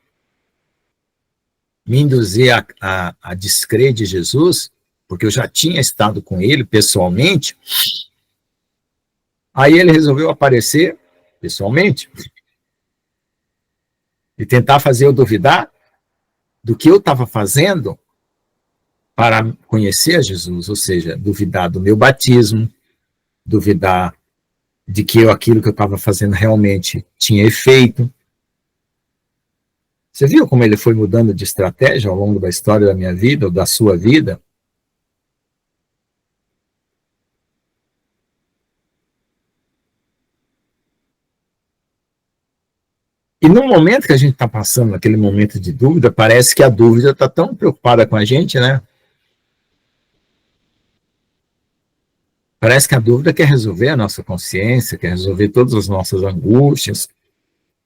me induzir a descrer de Jesus, porque eu já tinha estado com ele pessoalmente, aí ele resolveu aparecer pessoalmente e tentar fazer eu duvidar do que eu estava fazendo para conhecer a Jesus, ou seja, duvidar do meu batismo, duvidar de que aquilo que eu estava fazendo realmente tinha efeito. Você viu como ele foi mudando de estratégia ao longo da história da minha vida, ou da sua vida? E no momento que a gente está passando, naquele momento de dúvida, parece que a dúvida está tão preocupada com a gente, né? Parece que a dúvida quer resolver a nossa consciência, quer resolver todas as nossas angústias.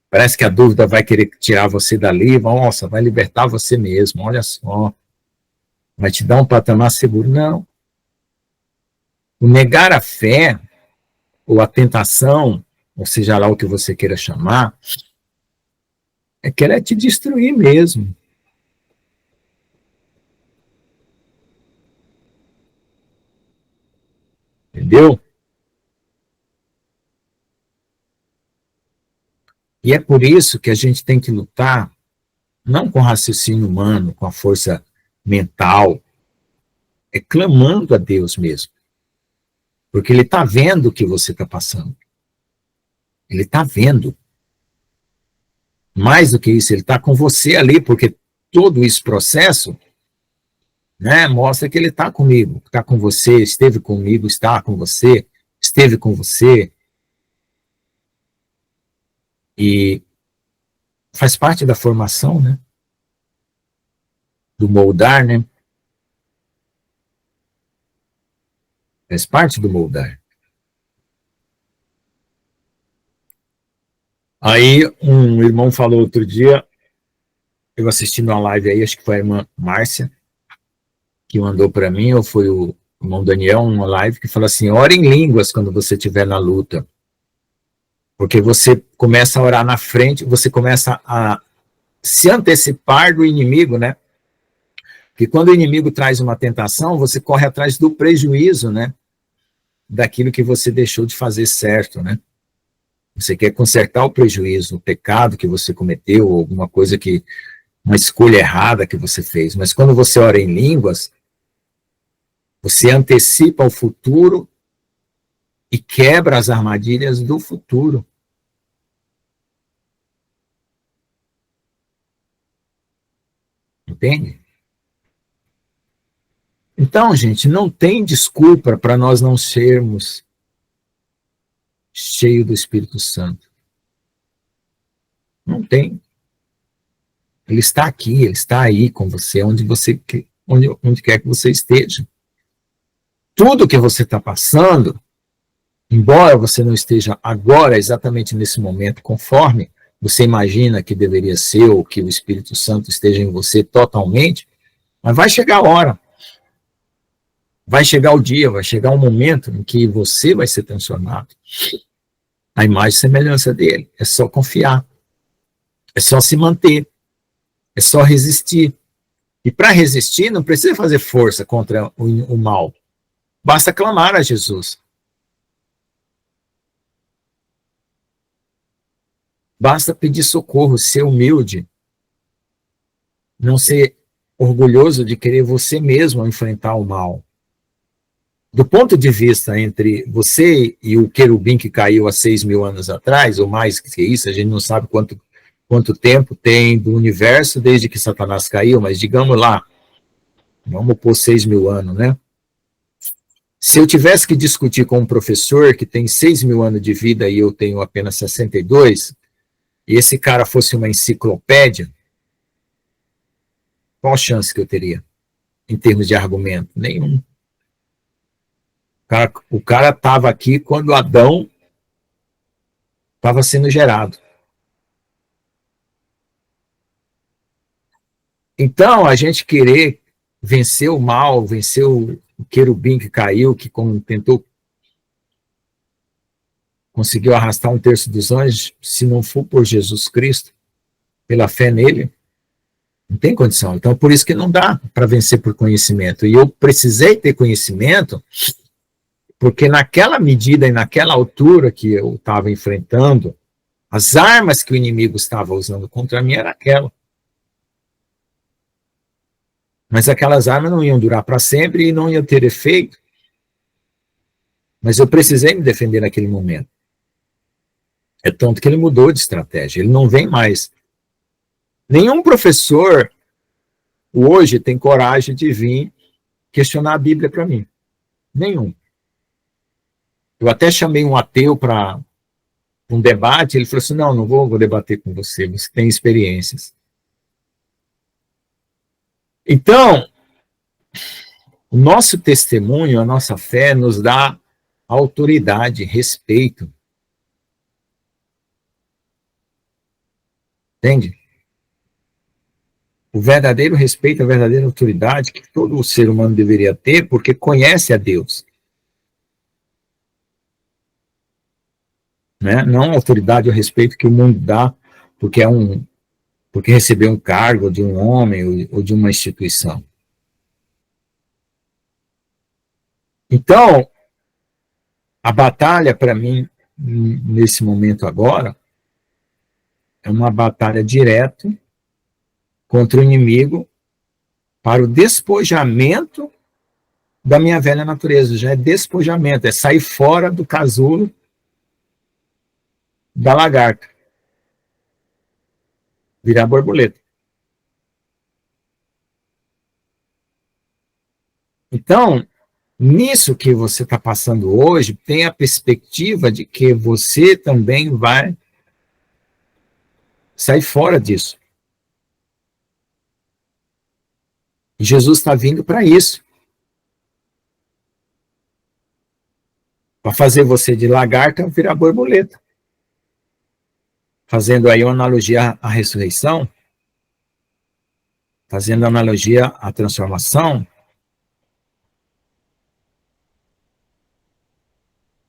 Parece que a dúvida vai querer tirar você dali, nossa, vai libertar você mesmo, olha só. Vai te dar um patamar seguro. Não. O negar a fé, ou a tentação, ou seja lá o que você queira chamar, é querer te destruir mesmo. Entendeu? E é por isso que a gente tem que lutar, não com raciocínio humano, com a força mental, é clamando a Deus mesmo. Porque ele está vendo o que você está passando. Ele está vendo. Mais do que isso, ele está com você ali, porque todo esse processo, né, mostra que ele está comigo, está com você, esteve comigo, está com você, esteve com você. E faz parte da formação, né? Do moldar, né? Faz parte do moldar. Aí um irmão falou outro dia, eu assisti numa live aí, acho que foi a irmã Márcia, que mandou para mim, ou foi o irmão Daniel, uma live, que falou assim, ora em línguas quando você estiver na luta. Porque você começa a orar na frente, você começa a se antecipar do inimigo, né? Porque quando o inimigo traz uma tentação, você corre atrás do prejuízo, né? Daquilo que você deixou de fazer certo, né? Você quer consertar o prejuízo, o pecado que você cometeu, ou alguma coisa que, uma escolha errada que você fez. Mas quando você ora em línguas, você antecipa o futuro e quebra as armadilhas do futuro. Entende? Então, gente, não tem desculpa para nós não sermos cheios do Espírito Santo. Não tem. Ele está aqui, ele está aí com você, onde quer que você esteja. Tudo que você está passando, embora você não esteja agora, exatamente nesse momento, conforme você imagina que deveria ser, ou que o Espírito Santo esteja em você totalmente, mas vai chegar a hora. Vai chegar o dia, vai chegar o momento em que você vai ser transformado. A imagem e semelhança dele. É só confiar. É só se manter. É só resistir. E para resistir, não precisa fazer força contra o mal. Basta clamar a Jesus. Basta pedir socorro, ser humilde. Não ser orgulhoso de querer você mesmo enfrentar o mal. Do ponto de vista entre você e o querubim que caiu há 6.000 anos atrás, ou mais que isso, a gente não sabe quanto tempo tem do universo desde que Satanás caiu, mas digamos lá, vamos pôr 6.000 anos, né? Se eu tivesse que discutir com um professor que tem 6.000 anos de vida e eu tenho apenas 62, e esse cara fosse uma enciclopédia, qual a chance que eu teria em termos de argumento? Nenhum. O cara estava aqui quando Adão estava sendo gerado. Então, a gente querer vencer o mal, vencer o querubim que caiu, que tentou conseguiu arrastar 1/3 dos anjos, se não for por Jesus Cristo, pela fé nele, não tem condição. Então, por isso que não dá para vencer por conhecimento. E eu precisei ter conhecimento, porque naquela medida e naquela altura que eu estava enfrentando, as armas que o inimigo estava usando contra mim era aquela. Mas aquelas armas não iam durar para sempre e não iam ter efeito. Mas eu precisei me defender naquele momento. É tanto que ele mudou de estratégia. Ele não vem mais. Nenhum professor hoje tem coragem de vir questionar a Bíblia para mim. Nenhum. Eu até chamei um ateu para um debate, ele falou assim, não vou debater com você, você tem experiências. Então, o nosso testemunho, a nossa fé nos dá autoridade, respeito. Entende? O verdadeiro respeito, a verdadeira autoridade que todo ser humano deveria ter, porque conhece a Deus. Né? Não a autoridade ou respeito que o mundo dá, porque recebeu um cargo de um homem ou de uma instituição. Então, a batalha para mim, nesse momento agora, é uma batalha direta contra o inimigo para o despojamento da minha velha natureza. Já é despojamento, é sair fora do casulo da lagarta. Virar borboleta. Então, nisso que você está passando hoje, tem a perspectiva de que você também vai sair fora disso. E Jesus está vindo para isso. Para fazer você de lagarta virar borboleta. Fazendo aí uma analogia à ressurreição, fazendo analogia à transformação,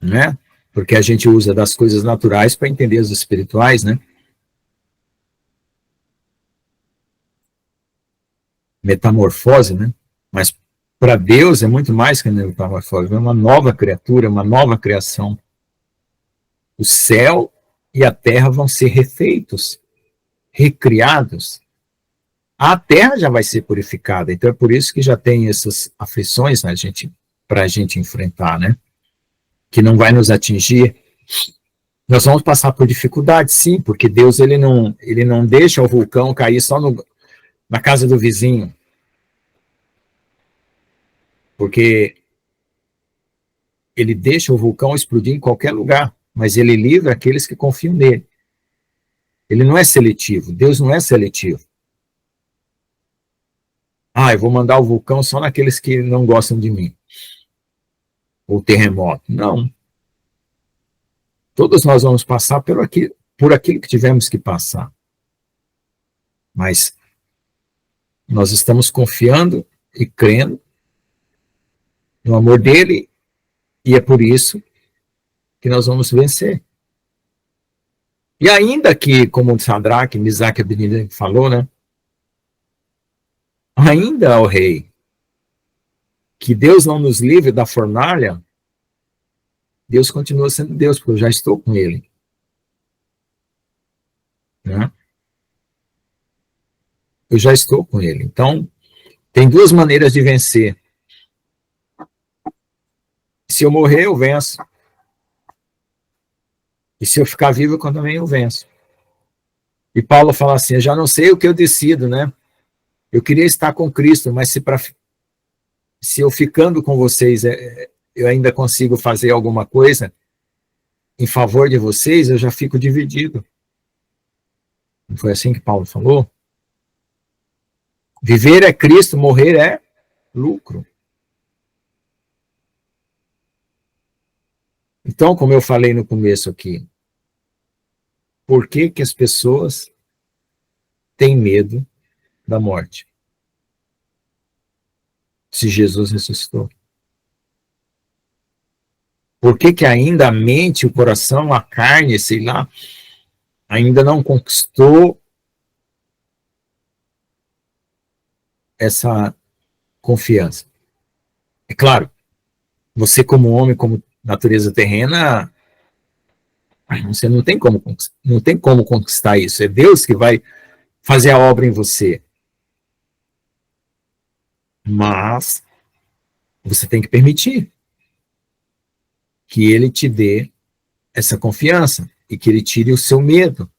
né? Porque a gente usa das coisas naturais para entender as espirituais, né? Metamorfose, né? Mas para Deus é muito mais que metamorfose, é uma nova criatura, uma nova criação. O céu e a terra vão ser refeitos, recriados. A terra já vai ser purificada, então é por isso que já tem essas aflições, né, para a gente enfrentar, né? Que não vai nos atingir. Nós vamos passar por dificuldades, sim, porque Deus ele não deixa o vulcão cair só na casa do vizinho. Porque ele deixa o vulcão explodir em qualquer lugar, mas ele livra aqueles que confiam nele. Ele não é seletivo, Deus não é seletivo. Eu vou mandar o vulcão só naqueles que não gostam de mim. Ou terremoto. Não. Todos nós vamos passar por aquilo que tivemos que passar. Mas nós estamos confiando e crendo no amor dele, e é por isso que nós vamos vencer. E ainda que, como Sadraque, Misaque e Abednego falou, né? Ainda, ó rei, que Deus não nos livre da fornalha, Deus continua sendo Deus, porque eu já estou com ele. Né? Eu já estou com ele. Então, tem duas maneiras de vencer. Se eu morrer, eu venço. E se eu ficar vivo, eu também eu venço. E Paulo fala assim, eu já não sei o que eu decido, né? Eu queria estar com Cristo, mas se eu ficando com vocês, eu ainda consigo fazer alguma coisa em favor de vocês, eu já fico dividido. Não foi assim que Paulo falou? Viver é Cristo, morrer é lucro. Então, como eu falei no começo aqui, por que que as pessoas têm medo da morte? Se Jesus ressuscitou. Por que que ainda a mente, o coração, a carne, sei lá, ainda não conquistou essa confiança? É claro, você como homem, como natureza terrena, você não tem como conquistar isso. É Deus que vai fazer a obra em você. Mas você tem que permitir que ele te dê essa confiança e que ele tire o seu medo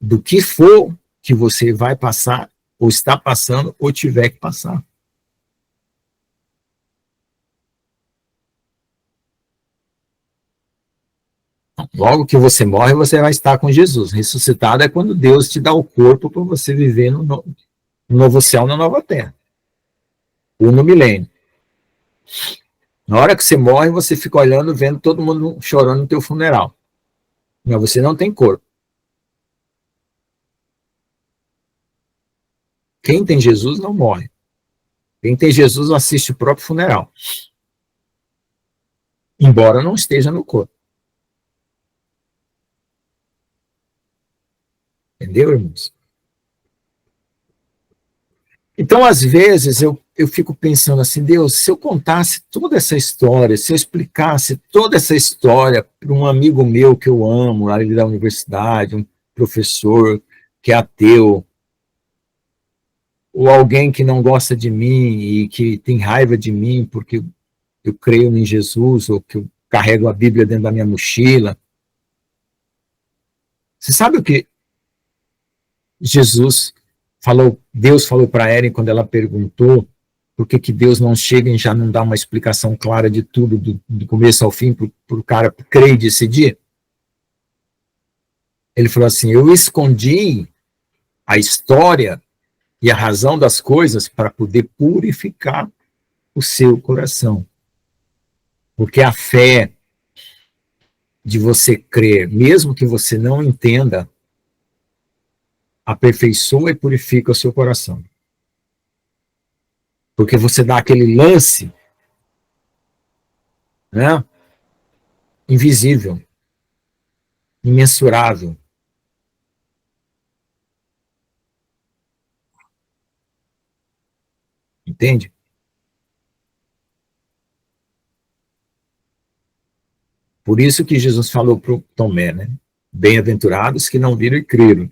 do que for que você vai passar, ou está passando, ou tiver que passar. Logo que você morre, você vai estar com Jesus. Ressuscitado é quando Deus te dá o corpo para você viver no novo céu, na nova terra. Ou no milênio. Na hora que você morre, você fica olhando, vendo todo mundo chorando no teu funeral. Mas você não tem corpo. Quem tem Jesus não morre. Quem tem Jesus assiste o próprio funeral. Embora não esteja no corpo. Entendeu, irmãos? Então, às vezes, eu fico pensando assim, Deus, se eu contasse toda essa história, se eu explicasse toda essa história para um amigo meu que eu amo, ali da universidade, um professor que é ateu, ou alguém que não gosta de mim e que tem raiva de mim porque eu creio em Jesus, ou que eu carrego a Bíblia dentro da minha mochila. Você sabe o que Deus falou para Eren quando ela perguntou por que Deus não chega e já não dá uma explicação clara de tudo, do começo ao fim, para o cara crer e decidir? Ele falou assim, eu escondi a história e a razão das coisas para poder purificar o seu coração. Porque a fé de você crer, mesmo que você não entenda, aperfeiçoa e purifica o seu coração. Porque você dá aquele lance, né, invisível, imensurável. Entende? Por isso que Jesus falou para o Tomé, né? Bem-aventurados que não viram e creram.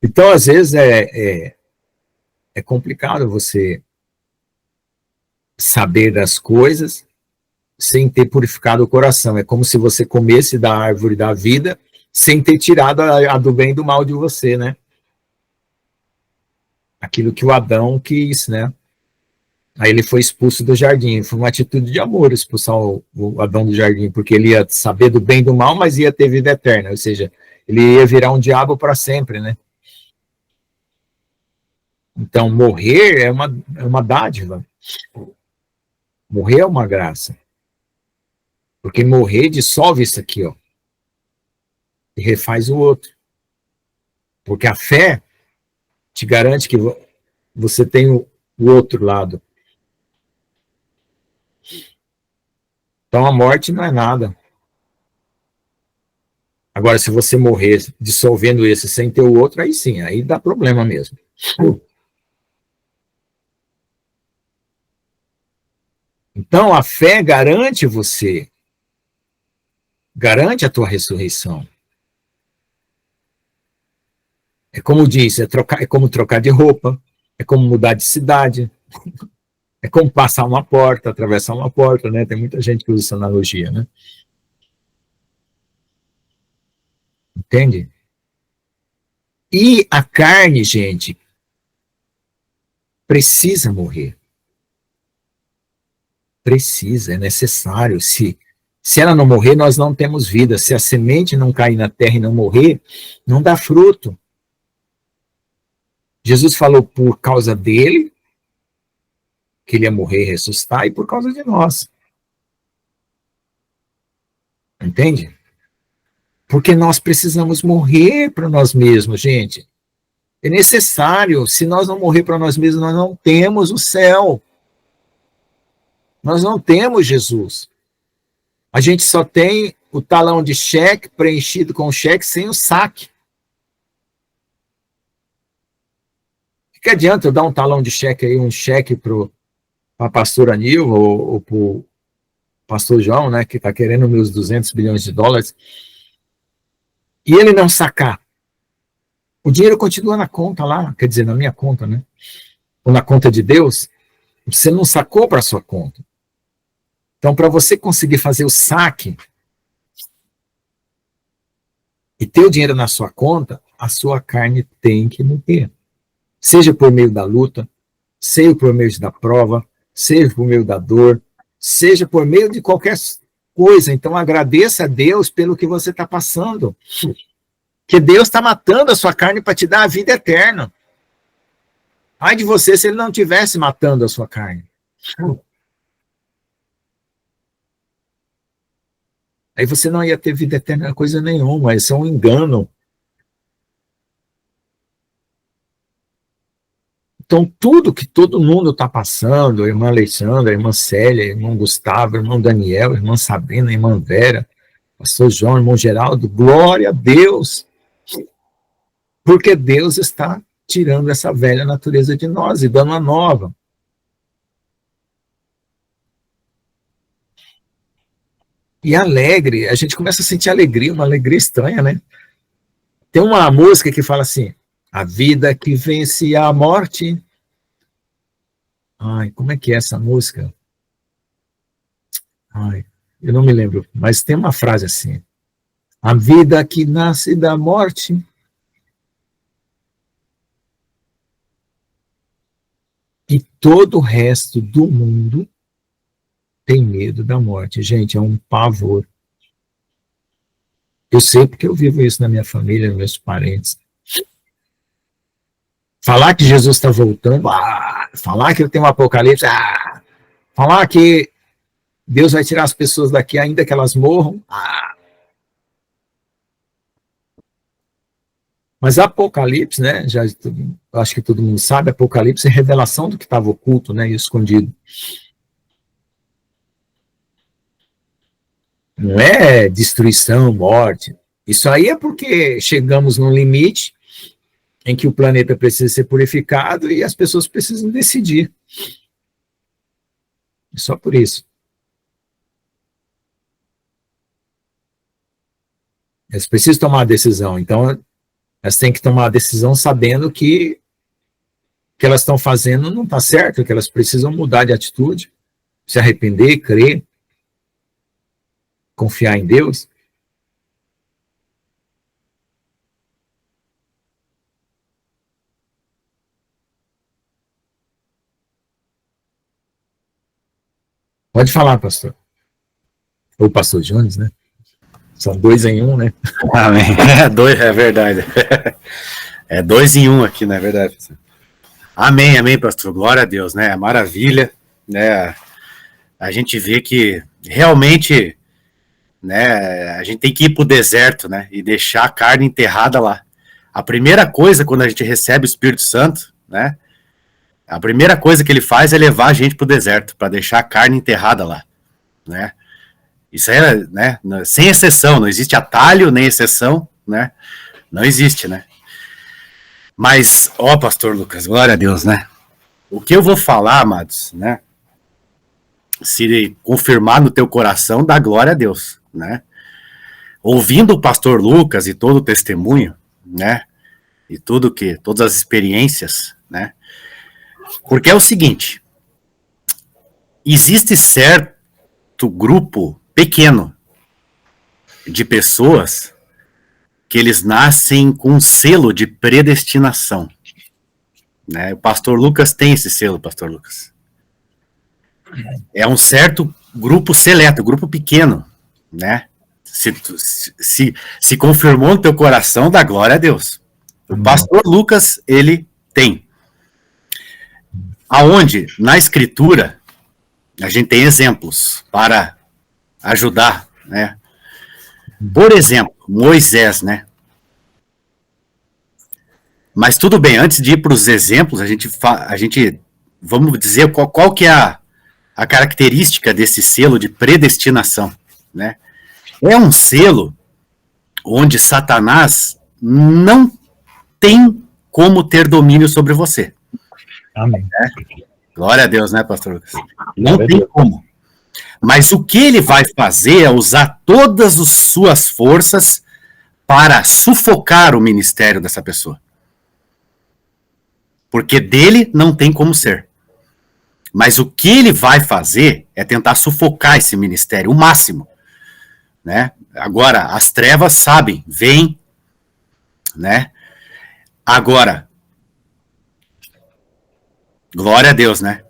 Então, às vezes, é complicado você saber das coisas sem ter purificado o coração. É como se você comesse da árvore da vida sem ter tirado a do bem e do mal de você, né? Aquilo que o Adão quis, né? Aí ele foi expulso do jardim. Foi uma atitude de amor expulsar o Adão do jardim, porque ele ia saber do bem e do mal, mas ia ter vida eterna. Ou seja, ele ia virar um diabo para sempre, né? Então, morrer é uma dádiva. Morrer é uma graça. Porque morrer dissolve isso aqui, ó. E refaz o outro. Porque a fé te garante que você tem o outro lado. Então, a morte não é nada. Agora, se você morrer dissolvendo esse sem ter o outro, aí sim, aí dá problema mesmo. Então, a fé garante você, garante a tua ressurreição. É como diz, é como trocar de roupa, é como mudar de cidade, é como passar uma porta, atravessar uma porta, né? Tem muita gente que usa essa analogia, né? Entende? E a carne, gente, precisa morrer. Precisa, é necessário. Se ela não morrer, nós não temos vida. Se a semente não cair na terra e não morrer, não dá fruto. Jesus falou por causa dele, que ele ia morrer e ressuscitar, e por causa de nós. Entende? Porque nós precisamos morrer para nós mesmos, gente. É necessário. Se nós não morrer para nós mesmos, nós não temos o céu. Nós não temos Jesus. A gente só tem o talão de cheque preenchido com cheque sem o saque. O que adianta eu dar um talão de cheque aí, um cheque para a pastora Nilva ou para o pastor João, né, que está querendo meus 200 bilhões de dólares, e ele não sacar? O dinheiro continua na conta lá, quer dizer, na minha conta, né? Ou na conta de Deus. Você não sacou para a sua conta. Então, para você conseguir fazer o saque e ter o dinheiro na sua conta, a sua carne tem que morrer. Seja por meio da luta, seja por meio da prova, seja por meio da dor, seja por meio de qualquer coisa. Então, agradeça a Deus pelo que você está passando. Que Deus está matando a sua carne para te dar a vida eterna. Ai de você se ele não estivesse matando a sua carne. Aí você não ia ter vida eterna, coisa nenhuma. Isso é um engano. Então, tudo que todo mundo está passando, a irmã Alexandra, a irmã Célia, a irmão Gustavo, a irmão Daniel, a irmã Sabrina, a irmã Vera, o pastor João, o irmão Geraldo, glória a Deus. Porque Deus está tirando essa velha natureza de nós e dando uma nova. E alegre, a gente começa a sentir alegria, uma alegria estranha, né? Tem uma música que fala assim, a vida que vence a morte. Ai, como é que é essa música? Ai, eu não me lembro, mas tem uma frase assim, a vida que nasce da morte. E todo o resto do mundo tem medo da morte. Gente, é um pavor. Eu sei porque eu vivo isso na minha família, nos meus parentes. Falar que Jesus está voltando, falar que ele tem um apocalipse, falar que Deus vai tirar as pessoas daqui ainda que elas morram, Mas Apocalipse, né, já acho que todo mundo sabe, Apocalipse é revelação do que estava oculto, né, e escondido. Não é destruição, morte. Isso aí é porque chegamos num limite em que o planeta precisa ser purificado e as pessoas precisam decidir. É só por isso. Elas precisam tomar a decisão. Então, elas têm que tomar a decisão sabendo que o que elas estão fazendo não está certo, que elas precisam mudar de atitude, se arrepender, crer, confiar em Deus. Pode falar, pastor. Ou pastor Jones, né? São 2 em 1, né? Amém. É verdade. É 2 em 1 aqui, não é verdade? Amém, amém, pastor. Glória a Deus, né? Maravilha, né? A gente vê que realmente, né? A gente tem que ir para o deserto, né? E deixar a carne enterrada lá. A primeira coisa quando a gente recebe o Espírito Santo, né? A primeira coisa que ele faz é levar a gente para o deserto, para deixar a carne enterrada lá, né? Isso é, né, sem exceção, não existe atalho nem exceção, né? Não existe, né? Mas, ó, pastor Lucas, glória a Deus, né? O que eu vou falar, amados, né? Se confirmar no teu coração, dá glória a Deus, né? Ouvindo o pastor Lucas e todo o testemunho, né? E todas as experiências, né? Porque é o seguinte, existe certo grupo pequeno de pessoas que eles nascem com um selo de predestinação, né? O pastor Lucas tem esse selo, pastor Lucas. É um certo grupo seleto, grupo pequeno, né? Se confirmou no teu coração, dá glória a Deus. O pastor Lucas, ele tem. Aonde, na Escritura, a gente tem exemplos para ajudar, né? Por exemplo, Moisés, né? Mas tudo bem, antes de ir para os exemplos, a gente vamos dizer qual que é a característica desse selo de predestinação, né? É um selo onde Satanás não tem como ter domínio sobre você. Amém. Glória a Deus, né, pastor Lucas? Não tem como. Mas o que ele vai fazer é usar todas as suas forças para sufocar o ministério dessa pessoa. Porque dele não tem como ser. Mas o que ele vai fazer é tentar sufocar esse ministério, o máximo. Né? Agora, as trevas sabem, veem, né? Agora, glória a Deus, né?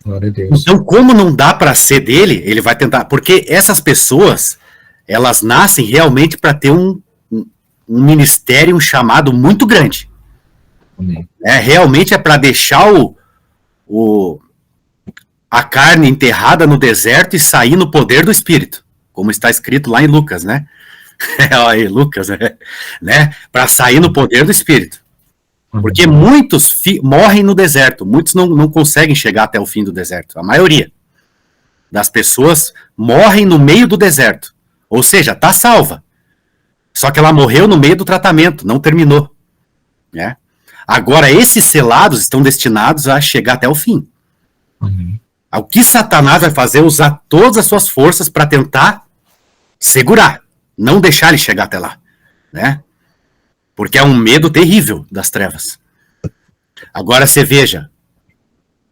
Glória a Deus. Então, como não dá para ser dele, ele vai tentar, porque essas pessoas, elas nascem realmente para ter um ministério, um chamado muito grande. Amém. Realmente é para deixar a carne enterrada no deserto e sair no poder do Espírito, como está escrito lá em Lucas, né? Aí, Lucas, né? Para sair no poder do Espírito. Porque muitos morrem no deserto, muitos não conseguem chegar até o fim do deserto. A maioria das pessoas morrem no meio do deserto. Ou seja, está salva. Só que ela morreu no meio do tratamento, não terminou. Né? Agora, esses selados estão destinados a chegar até o fim. Amém. O que Satanás vai fazer é usar todas as suas forças para tentar segurar, não deixar ele chegar até lá. Né? Porque é um medo terrível das trevas. Agora você veja,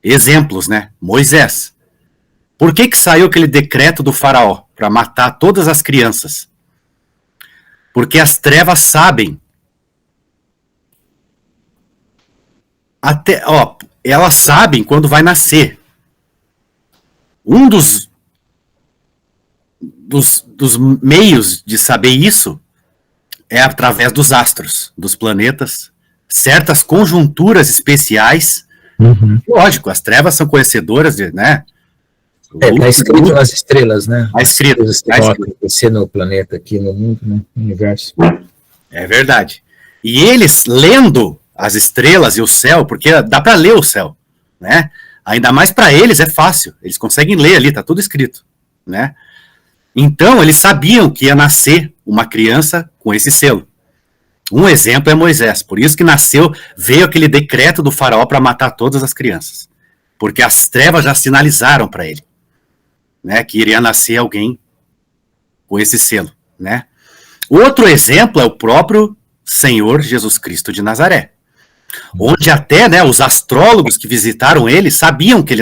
exemplos, né? Moisés. Por que saiu aquele decreto do faraó para matar todas as crianças? Porque as trevas sabem. Elas sabem quando vai nascer. Um dos meios de saber isso é através dos astros, dos planetas, certas conjunturas especiais. Uhum. Lógico, as trevas são conhecedoras de, né? Está escrito nas estrelas, né? Está escrito. Está escrito acontecer no planeta, aqui no mundo, no universo. É verdade. E eles, lendo as estrelas e o céu, porque dá para ler o céu, né? Ainda mais para eles é fácil, eles conseguem ler ali, está tudo escrito, né? Então, eles sabiam que ia nascer uma criança com esse selo. Um exemplo é Moisés, por isso que veio aquele decreto do faraó para matar todas as crianças, porque as trevas já sinalizaram para ele, né, que iria nascer alguém com esse selo, né? Outro exemplo é o próprio Senhor Jesus Cristo de Nazaré, onde até, né, os astrólogos que visitaram ele sabiam que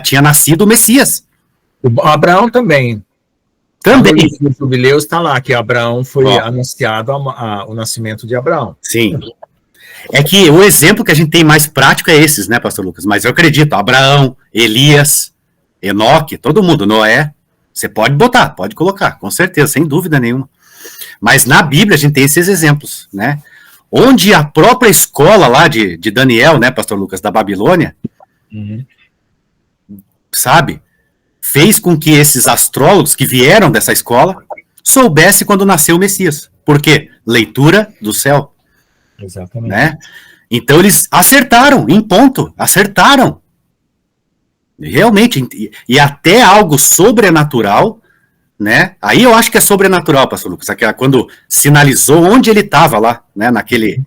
tinha nascido o Messias. O Abraão também. Também. No jubileu está lá, que Abraão foi anunciado o nascimento de Abraão. Sim. É que o exemplo que a gente tem mais prático é esses, né, pastor Lucas? Mas eu acredito, Abraão, Elias, Enoque, todo mundo, Noé, você pode botar, pode colocar, com certeza, sem dúvida nenhuma. Mas na Bíblia a gente tem esses exemplos, né? Onde a própria escola lá de Daniel, né, pastor Lucas, da Babilônia, sabe, fez com que esses astrólogos que vieram dessa escola soubessem quando nasceu o Messias. Por quê? Leitura do céu. Exatamente. Né? Então eles acertaram, em ponto, acertaram. Realmente, e até algo sobrenatural, né? Aí eu acho que é sobrenatural, pastor Lucas, quando sinalizou onde ele estava lá, né? Naquele,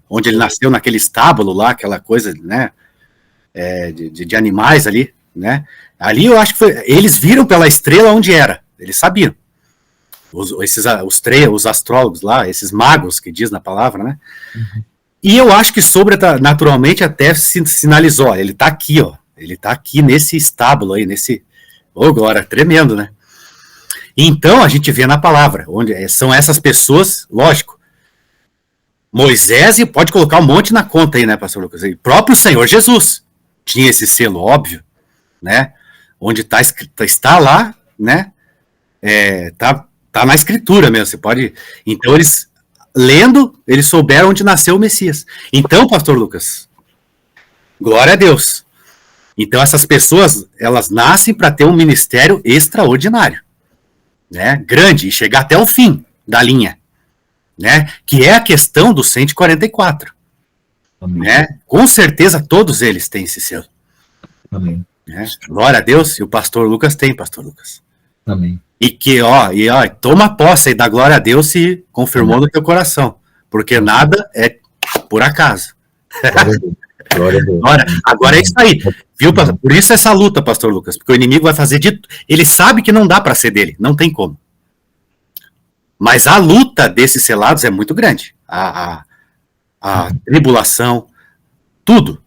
onde ele nasceu, naquele estábulo lá, aquela coisa, né? De animais ali, né? Ali eu acho que eles viram pela estrela onde era, eles sabiam. Os astrólogos lá, esses magos que diz na palavra, né? Uhum. E eu acho que sobrenaturalmente até se sinalizou, ele tá aqui, ó. Ele tá aqui nesse estábulo aí, glória, tremendo, né? Então a gente vê na palavra, onde são essas pessoas, lógico. Moisés, e pode colocar um monte na conta aí, né, pastor Lucas? E próprio Senhor Jesus tinha esse selo, óbvio, né? Onde está lá, né? Tá na escritura mesmo, você pode... Então eles, lendo, eles souberam onde nasceu o Messias. Então, pastor Lucas, glória a Deus. Então essas pessoas, elas nascem para ter um ministério extraordinário, né? Grande, e chegar até o fim da linha, né? Que é a questão do 144. Amém. Né? Com certeza todos eles têm esse selo. Amém. Né? Glória a Deus, e o pastor Lucas tem, pastor Lucas. Amém. E que, toma posse aí da glória a Deus se confirmou no teu coração. Porque nada é por acaso. Glória a Deus. Glória a Deus. Agora é isso aí. Viu? Por isso essa luta, pastor Lucas. Porque o inimigo vai fazer de... Ele sabe que não dá para ser dele. Não tem como. Mas a luta desses selados é muito grande. A tribulação, tudo.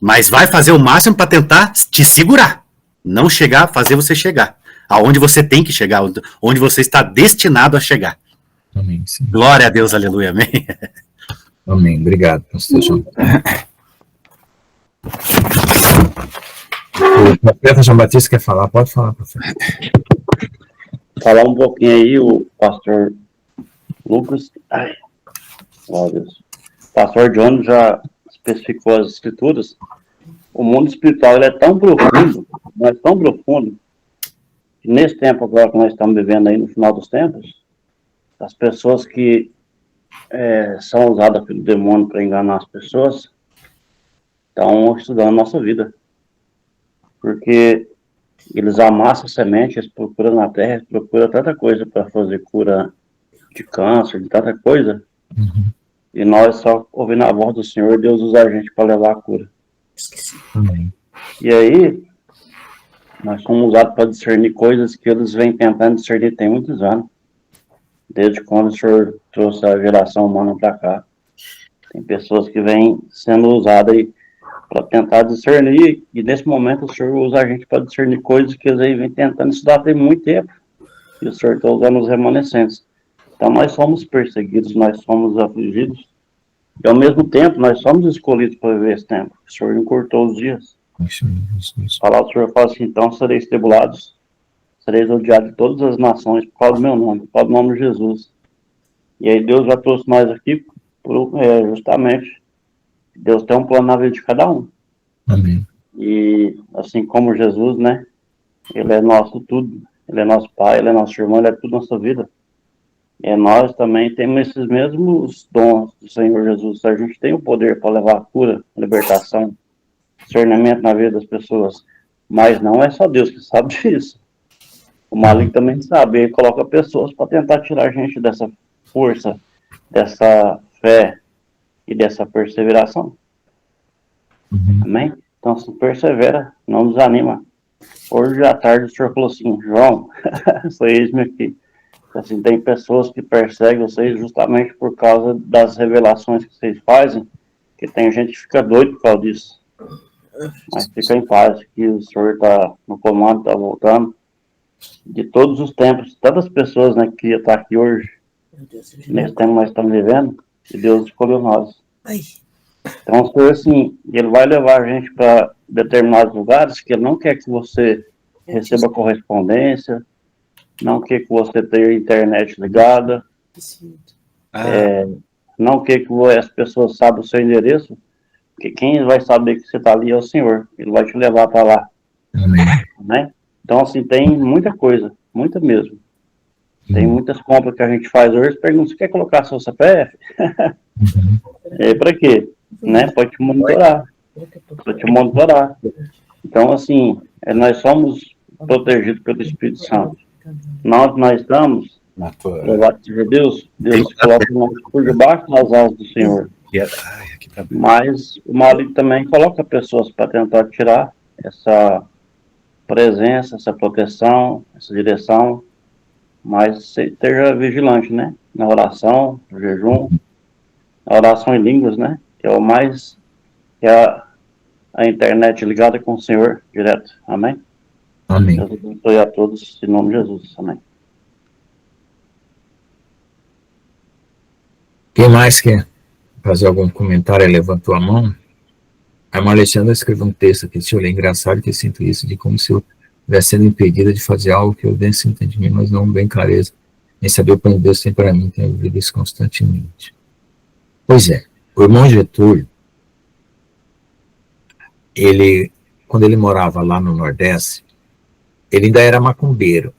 Mas vai fazer o máximo para tentar te segurar. Não chegar, fazer você chegar. Aonde você tem que chegar. Onde você está destinado a chegar. Amém. Sim. Glória a Deus, aleluia, amém. Amém. Obrigado, pastor João. O profeta João Batista quer falar? Pode falar, profeta. Falar um pouquinho aí, o pastor Lucas. Ai, glória a Deus. O pastor John já especificou as escrituras. O mundo espiritual ele é tão profundo, mas tão profundo, que nesse tempo agora que nós estamos vivendo aí no final dos tempos, as pessoas que são usadas pelo demônio para enganar as pessoas estão estudando a nossa vida. Porque eles amassam a semente, eles procuram na terra, eles procuram tanta coisa para fazer cura de câncer, de tanta coisa. Uhum. E nós só ouvindo a voz do Senhor, Deus usa a gente para levar a cura. Amém. E aí, nós somos usados para discernir coisas que eles vêm tentando discernir tem muitos anos. Desde quando o Senhor trouxe a geração humana para cá. Tem pessoas que vêm sendo usadas aí para tentar discernir, e nesse momento o Senhor usa a gente para discernir coisas que eles aí vêm tentando estudar tem muito tempo. E o Senhor está usando os remanescentes. Então nós somos perseguidos, nós somos afligidos, e ao mesmo tempo nós somos escolhidos para viver esse tempo. O Senhor encurtou os dias. A palavra do Senhor fala assim: então sereis tribulados, sereis odiados de todas as nações por causa do meu nome, por causa do nome de Jesus. E aí Deus já trouxe nós aqui justamente. Deus tem um plano na vida de cada um. Amém. E assim como Jesus, né? Ele é nosso tudo. Ele é nosso pai, ele é nosso irmão, ele é tudo na nossa vida. E nós também temos esses mesmos dons do Senhor Jesus. A gente tem o poder para levar a cura, a libertação, discernimento na vida das pessoas. Mas não é só Deus que sabe disso. O maligno também sabe. Ele coloca pessoas para tentar tirar a gente dessa força, dessa fé e dessa perseveração. Uhum. Amém? Então, se persevera, não desanima. Hoje à tarde o Senhor falou assim: João, eis-me aqui. Assim, tem pessoas que perseguem vocês justamente por causa das revelações que vocês fazem, que tem gente que fica doido por causa disso. Mas fica em paz, que o Senhor está no comando, está voltando. De todos os tempos, tantas pessoas, né, que estão aqui hoje, nesse tempo que nós estamos vivendo, e Deus escolheu nós. Então, o Senhor, assim, Ele vai levar a gente para determinados lugares que Ele não quer que você receba correspondência, não quer que você tenha a internet ligada, não quer que as pessoas saibam o seu endereço, porque quem vai saber que você está ali é o Senhor. Ele vai te levar para lá. Amém. Né? Então, assim, tem muita coisa, muita mesmo. Tem muitas compras que a gente faz hoje. Pergunta: você quer colocar seu CPF? Uhum. Para quê? Né? Pode te monitorar. Pode te monitorar. Então, assim, nós somos protegidos pelo Espírito Santo. Nós estamos, louvado seja Deus, Deus coloca o nome por debaixo das asas do Senhor. Mas o maligno também coloca pessoas para tentar tirar essa presença, essa proteção, essa direção. Mas esteja vigilante, né? Na oração, no jejum, na oração em línguas, né? Que é o mais, que é a internet ligada com o Senhor direto. Amém? Amém. Deus abençoe a todos, em nome de Jesus. Amém. Quem mais quer fazer algum comentário? Levantou a mão. A irmã Alexandra escreveu um texto aqui. Deixa eu ler. Engraçado que eu sinto isso, de como se eu estivesse sendo impedida de fazer algo que eu desse entendimento, mas não bem clareza, nem saber o plano de Deus tem para mim. Tenho vivido isso constantemente. Pois é, o irmão Getúlio, ele, quando ele morava lá no Nordeste, ele ainda era macumbeiro.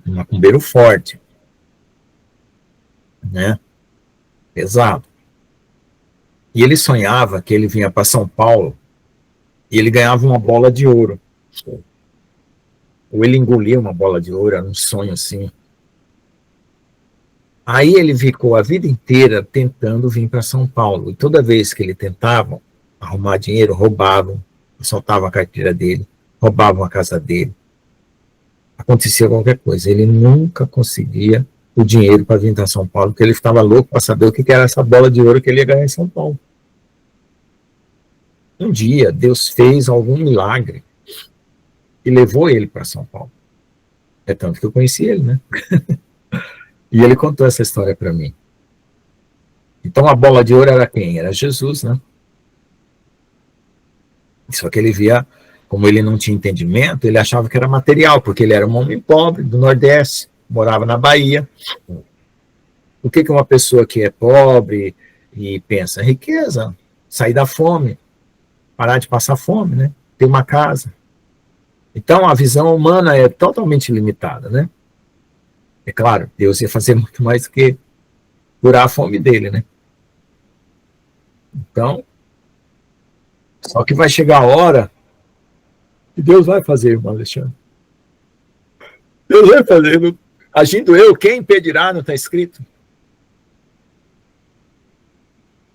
Um macumbeiro forte. Né? Pesado. E ele sonhava que ele vinha para São Paulo e ele ganhava uma bola de ouro. Ou ele engolia uma bola de ouro, era um sonho assim. Aí ele ficou a vida inteira tentando vir para São Paulo. E toda vez que ele tentava arrumar dinheiro, roubavam, assaltavam a carteira dele, roubavam a casa dele. Acontecia qualquer coisa. Ele nunca conseguia o dinheiro para vir para São Paulo, porque ele estava louco para saber o que era essa bola de ouro que ele ia ganhar em São Paulo. Um dia, Deus fez algum milagre e levou ele para São Paulo. É tanto que eu conheci ele, né? E ele contou essa história para mim. Então a bola de ouro era quem? Era Jesus, né? Só que ele via, como ele não tinha entendimento, ele achava que era material, porque ele era um homem pobre do Nordeste, morava na Bahia. O que uma pessoa que é pobre e pensa? Riqueza, sair da fome, parar de passar fome, né? Ter uma casa. Então a visão humana é totalmente limitada, né? É claro, Deus ia fazer muito mais do que curar a fome dele, né? Então, só que vai chegar a hora que Deus vai fazer, irmão Alexandre. Deus vai fazer. Agindo eu, quem impedirá, não está escrito?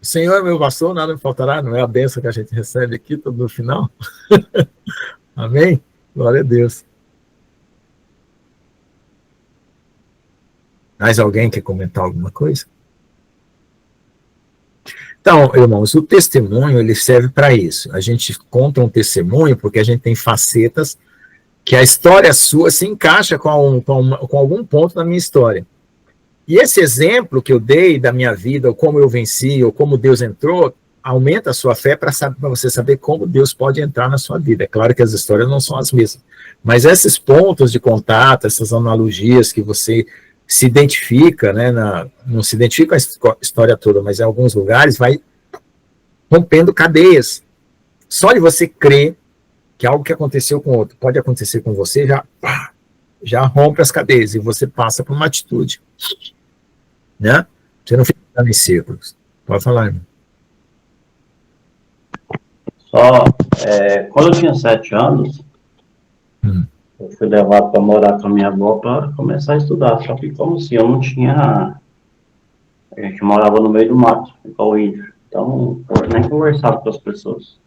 O Senhor é meu pastor, nada me faltará, não é a bênção que a gente recebe aqui, todo no final? Amém? Glória a Deus. Mais alguém quer comentar alguma coisa? Então, irmãos, o testemunho, ele serve para isso. A gente conta um testemunho porque a gente tem facetas que a história sua se encaixa com algum ponto da minha história. E esse exemplo que eu dei da minha vida, ou como eu venci, ou como Deus entrou, aumenta a sua fé para você saber como Deus pode entrar na sua vida. É claro que as histórias não são as mesmas, mas esses pontos de contato, essas analogias que você se identifica, né, não se identifica com a história toda, mas em alguns lugares vai rompendo cadeias. Só de você crer que algo que aconteceu com outro pode acontecer com você, já rompe as cadeias e você passa por uma atitude, né? Você não fica em círculos. Pode falar, irmão. Quando eu tinha 7 anos, eu fui levado para morar com a minha avó para começar a estudar. Só que como assim, eu não tinha... A gente morava no meio do mato, igual o índio. Então, eu nem conversava com as pessoas.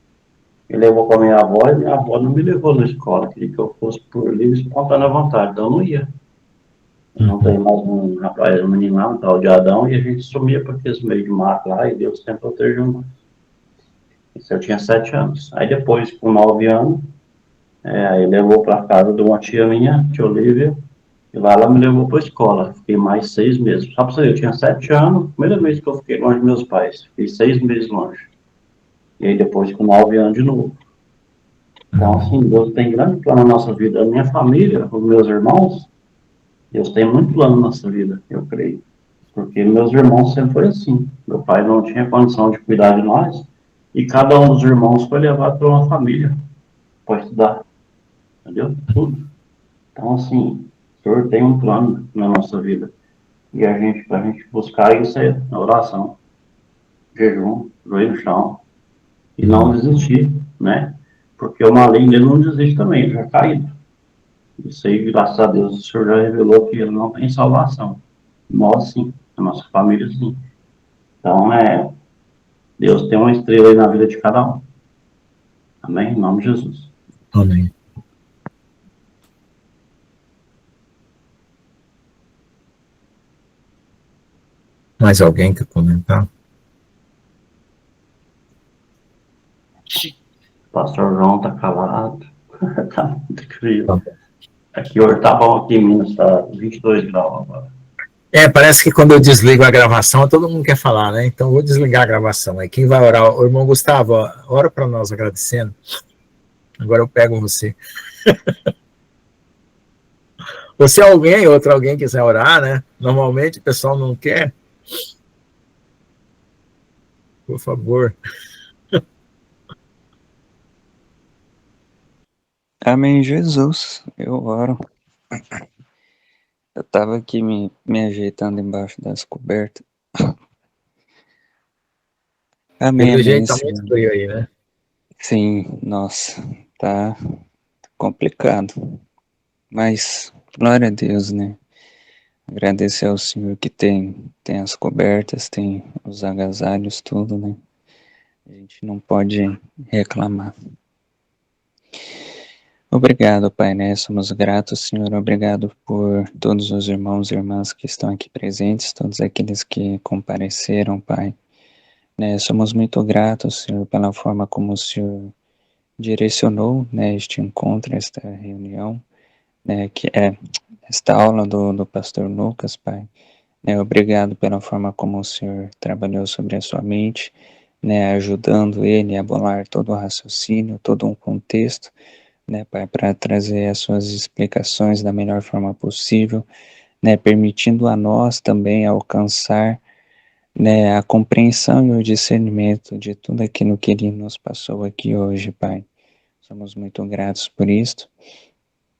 Me levou com a minha avó e minha avó não me levou na escola. Queria que eu fosse por livre e espontânea vontade. Então, eu não ia. Não tem mais um rapaz, um menino lá, um tal de Adão, e a gente sumia para aqueles meio de mato lá, e Deus sempre protegeu nós. Isso eu tinha 7 anos. Aí depois, com 9 anos, aí levou para casa de uma tia minha, tia Olívia, e lá ela me levou para a escola. Fiquei mais 6 meses. Só para você ver, eu tinha 7 anos, primeira vez que eu fiquei longe dos meus pais. Fiquei 6 meses longe. E aí depois, com 9 anos de novo. Então, assim, Deus tem grande plano na nossa vida. A minha família, os meus irmãos, Deus tem muito plano na nossa vida, eu creio. Porque meus irmãos sempre foi assim. Meu pai não tinha condição de cuidar de nós, e cada um dos irmãos foi levado para uma família para estudar. Entendeu? Tudo. Então, assim, o Senhor tem um plano na nossa vida. E para a gente buscar isso é na oração, jejum, joelho no chão, e não desistir, né? Porque o maligno, ele não desiste também, ele já é caído. Isso aí, graças a Deus, o Senhor já revelou que ele não tem salvação. Nós, sim. A nossa família, sim. Então, Deus tem uma estrela aí na vida de cada um. Amém? Em nome de Jesus. Amém. Mais alguém quer comentar? O pastor João tá calado. Tá muito frio. Aqui hoje tá bom, aqui em Minas tá 22 graus agora. Parece que quando eu desligo a gravação, todo mundo quer falar, né? Então, vou desligar a gravação. Aí, quem vai orar? O irmão Gustavo, ora para nós agradecendo. Agora eu pego você. Ou se outro alguém quiser orar, né? Normalmente o pessoal não quer. Por favor. Amém, Jesus. Eu oro. Eu tava aqui me ajeitando embaixo das cobertas. Amém, Pelo amém, jeito tá Senhor. muito frio aí, né? Sim, nossa, tá complicado. Mas, glória a Deus, né? Agradecer ao Senhor que tem as cobertas, tem os agasalhos, tudo, né? A gente não pode reclamar. Obrigado, Pai, né? Somos gratos, Senhor. Obrigado por todos os irmãos e irmãs que estão aqui presentes, todos aqueles que compareceram, Pai. Né? Somos muito gratos, Senhor, pela forma como o Senhor direcionou, né, este encontro, esta reunião, né, que é esta aula do pastor Lucas, Pai. Obrigado pela forma como o Senhor trabalhou sobre a sua mente, né, ajudando ele a bolar todo o raciocínio, todo um contexto, né, Pai, para trazer as suas explicações da melhor forma possível, né, permitindo a nós também alcançar, né, a compreensão e o discernimento de tudo aquilo que ele nos passou aqui hoje, Pai. Somos muito gratos por isso,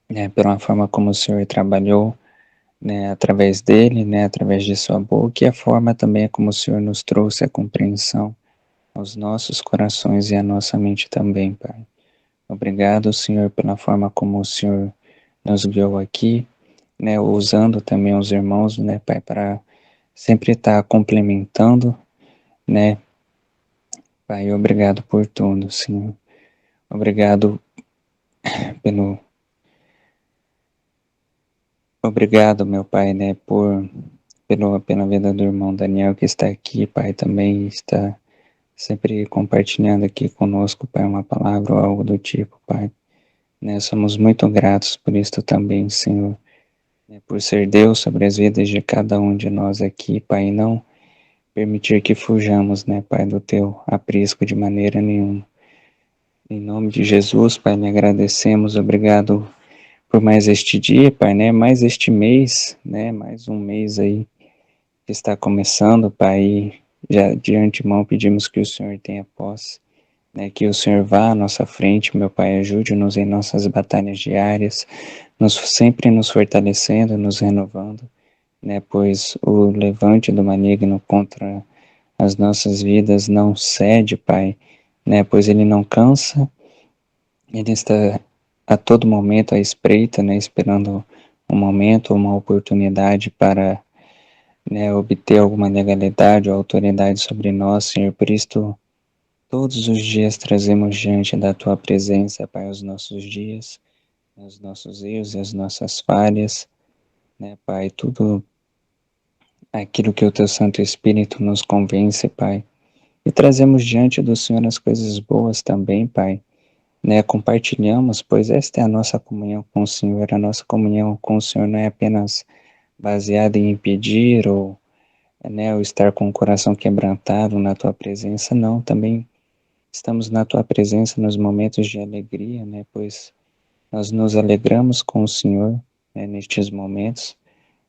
né, pela forma como o Senhor trabalhou, né, através dele, né, através de sua boca, e a forma também como o Senhor nos trouxe a compreensão aos nossos corações e à nossa mente também, Pai. Obrigado, Senhor, pela forma como o Senhor nos guiou aqui, né, usando também os irmãos, né, Pai, para sempre estar complementando, né, Pai, obrigado por tudo, Senhor. Obrigado pelo... Obrigado, meu Pai, né, pela vida do irmão Daniel que está aqui, Pai, também está sempre compartilhando aqui conosco, Pai, uma palavra ou algo do tipo, Pai. Né, somos muito gratos por isso também, Senhor, né, por ser Deus sobre as vidas de cada um de nós aqui, Pai, e não permitir que fujamos, né, Pai, do Teu aprisco de maneira nenhuma. Em nome de Jesus, Pai, lhe agradecemos, obrigado por mais este dia, Pai, né, mais este mês, né, mais um mês aí que está começando, Pai, e já de antemão pedimos que o Senhor tenha posse, né, que o Senhor vá à nossa frente, meu Pai, ajude-nos em nossas batalhas diárias, sempre nos fortalecendo, nos renovando, né, pois o levante do maligno contra as nossas vidas não cede, Pai, né, pois ele não cansa, ele está a todo momento à espreita, né, esperando um momento, uma oportunidade para, né, obter alguma legalidade ou autoridade sobre nós, Senhor. Por isso, todos os dias trazemos diante da Tua presença, Pai, os nossos dias, os nossos erros e as nossas falhas, né, Pai, tudo aquilo que o Teu Santo Espírito nos convence, Pai. E trazemos diante do Senhor as coisas boas também, Pai, né, compartilhamos, pois esta é a nossa comunhão com o Senhor. A nossa comunhão com o Senhor não é apenas baseada em pedir ou, né, ou estar com o coração quebrantado na Tua presença, não, também estamos na Tua presença nos momentos de alegria, né, pois nós nos alegramos com o Senhor, né, nestes momentos,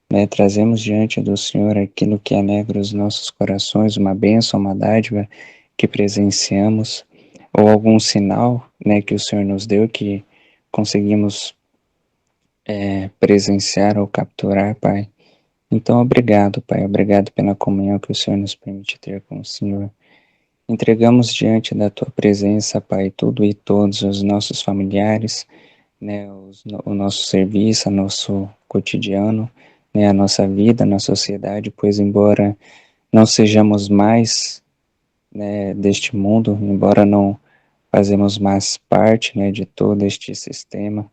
né, trazemos diante do Senhor aquilo que alegra os nossos corações, uma bênção, uma dádiva que presenciamos, ou algum sinal, né, que o Senhor nos deu que conseguimos presenciar ou capturar, Pai. Então, obrigado, Pai, obrigado pela comunhão que o Senhor nos permite ter com o Senhor. Entregamos diante da Tua presença, Pai, tudo e todos os nossos familiares, né, o nosso serviço, o nosso cotidiano, né, a nossa vida na sociedade, pois embora não sejamos mais, né, deste mundo, embora não fazemos mais parte, né, de todo este sistema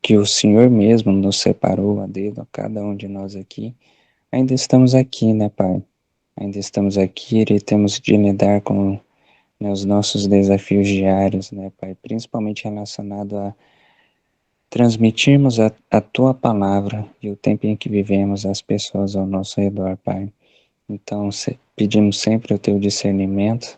que o Senhor mesmo nos separou a dedo, a cada um de nós aqui, ainda estamos aqui, né, Pai? Ainda estamos aqui e temos de lidar com, né, os nossos desafios diários, né, Pai? Principalmente relacionado a transmitirmos a Tua palavra e o tempo em que vivemos às pessoas ao nosso redor, Pai. Então, pedimos sempre o Teu discernimento,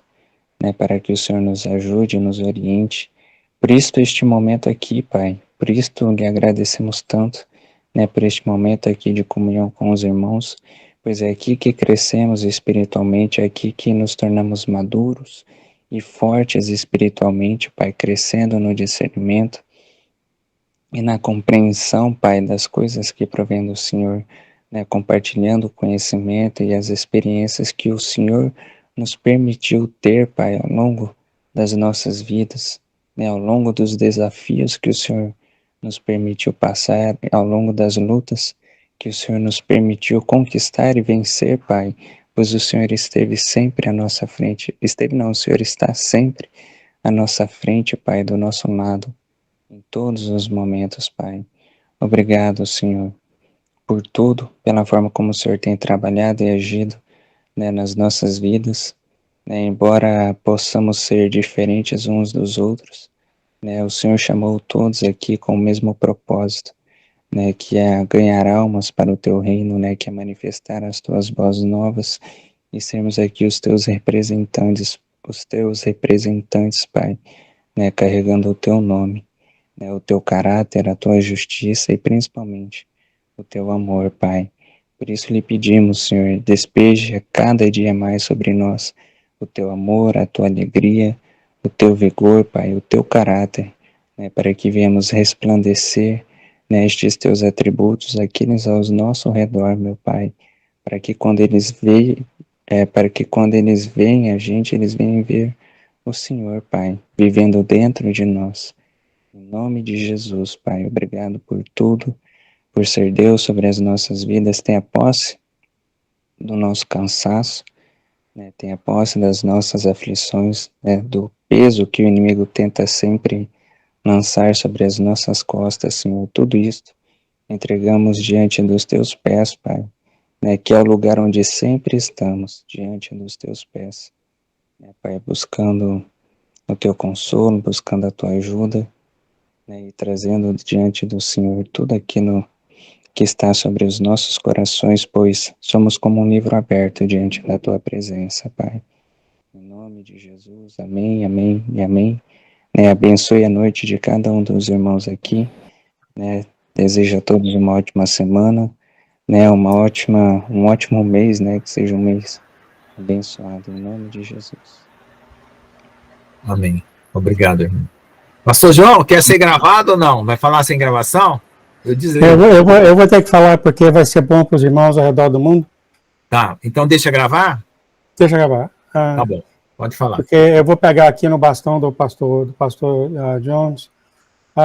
né, para que o Senhor nos ajude, nos oriente. Por isso este momento aqui, Pai, por isso lhe agradecemos tanto, né, por este momento aqui de comunhão com os irmãos, pois é aqui que crescemos espiritualmente, é aqui que nos tornamos maduros e fortes espiritualmente, Pai, crescendo no discernimento e na compreensão, Pai, das coisas que provém do Senhor, né, compartilhando o conhecimento e as experiências que o Senhor nos permitiu ter, Pai, ao longo das nossas vidas, né, ao longo dos desafios que o Senhor nos permitiu passar, ao longo das lutas que o Senhor nos permitiu conquistar e vencer, Pai, pois o Senhor esteve sempre à nossa frente. O Senhor está sempre à nossa frente, Pai, do nosso lado, em todos os momentos, Pai. Obrigado, Senhor, por tudo, pela forma como o Senhor tem trabalhado e agido, né, nas nossas vidas, né, embora possamos ser diferentes uns dos outros, né, o Senhor chamou todos aqui com o mesmo propósito, né, que é ganhar almas para o teu reino, né, que é manifestar as tuas boas novas e sermos aqui os teus representantes, Pai, né, carregando o teu nome, né, o teu caráter, a tua justiça e principalmente o teu amor, Pai. Por isso lhe pedimos, Senhor, despeje cada dia mais sobre nós o teu amor, a tua alegria, o teu vigor, Pai, o teu caráter, né, para que venhamos resplandecer nestes teus atributos, aqueles ao nosso redor, meu Pai, para que quando eles veem a gente, eles venham ver o Senhor, Pai, vivendo dentro de nós. Em nome de Jesus, Pai, obrigado por tudo, por ser Deus sobre as nossas vidas. Tenha posse do nosso cansaço, né? Tenha posse das nossas aflições, né? Do peso que o inimigo tenta sempre lançar sobre as nossas costas, Senhor. Tudo isto entregamos diante dos teus pés, Pai, né? Que é o lugar onde sempre estamos, diante dos teus pés, né, Pai, buscando o teu consolo, buscando a tua ajuda, né, e trazendo diante do Senhor tudo aquilo que está sobre os nossos corações, pois somos como um livro aberto diante da tua presença, Pai. Em nome de Jesus, amém, amém e amém. Né, abençoe a noite de cada um dos irmãos aqui, né, desejo a todos uma ótima semana, né, um ótimo mês, né, que seja um mês abençoado, em nome de Jesus. Amém. Obrigado, irmão. Pastor João, quer ser gravado ou não? Vai falar sem gravação? Eu desligo. Eu vou ter que falar porque vai ser bom para os irmãos ao redor do mundo. Tá, então deixa gravar? Deixa eu gravar. Tá bom, pode falar. Porque eu vou pegar aqui no bastão do pastor Jones.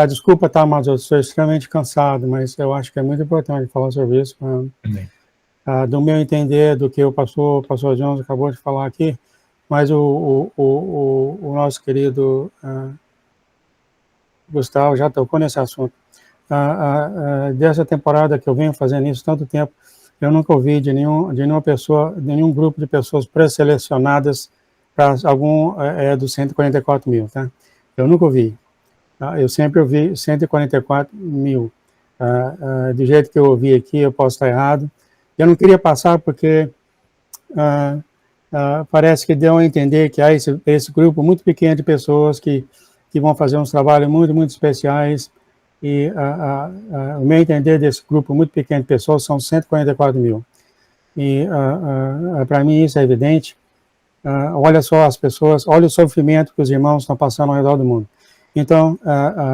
Desculpa, tá, mas eu estou extremamente cansado, mas eu acho que é muito importante falar sobre isso. Do meu entender, do que o pastor Jones acabou de falar aqui, mas o nosso querido Gustavo já tocou nesse assunto. Dessa temporada que eu venho fazendo isso tanto tempo, eu nunca ouvi de nenhuma pessoa, de nenhum grupo de pessoas pré-selecionadas para algum dos 144 mil, tá? Eu nunca ouvi. Eu sempre ouvi 144 mil. Do jeito que eu ouvi aqui, eu posso estar errado. Eu não queria passar porque parece que deu a entender que há esse grupo muito pequeno de pessoas que vão fazer uns trabalhos muito, muito especiais. E o meu entender desse grupo muito pequeno de pessoas são 144 mil. E para mim isso é evidente. Olha só as pessoas, olha o sofrimento que os irmãos estão passando ao redor do mundo. Então,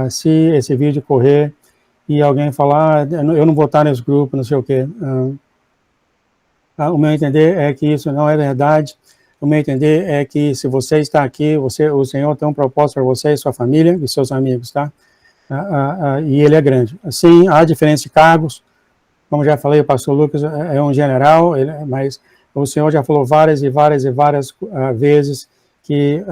se esse vídeo correr e alguém falar, eu não vou estar nesse grupo, não sei o quê, o meu entender é que isso não é verdade. O meu entender é que se você está aqui, o Senhor tem um propósito para você e sua família e seus amigos, tá? E ele é grande. Sim, há diferença de cargos, como já falei, o pastor Lucas é um general, mas o Senhor já falou várias vezes que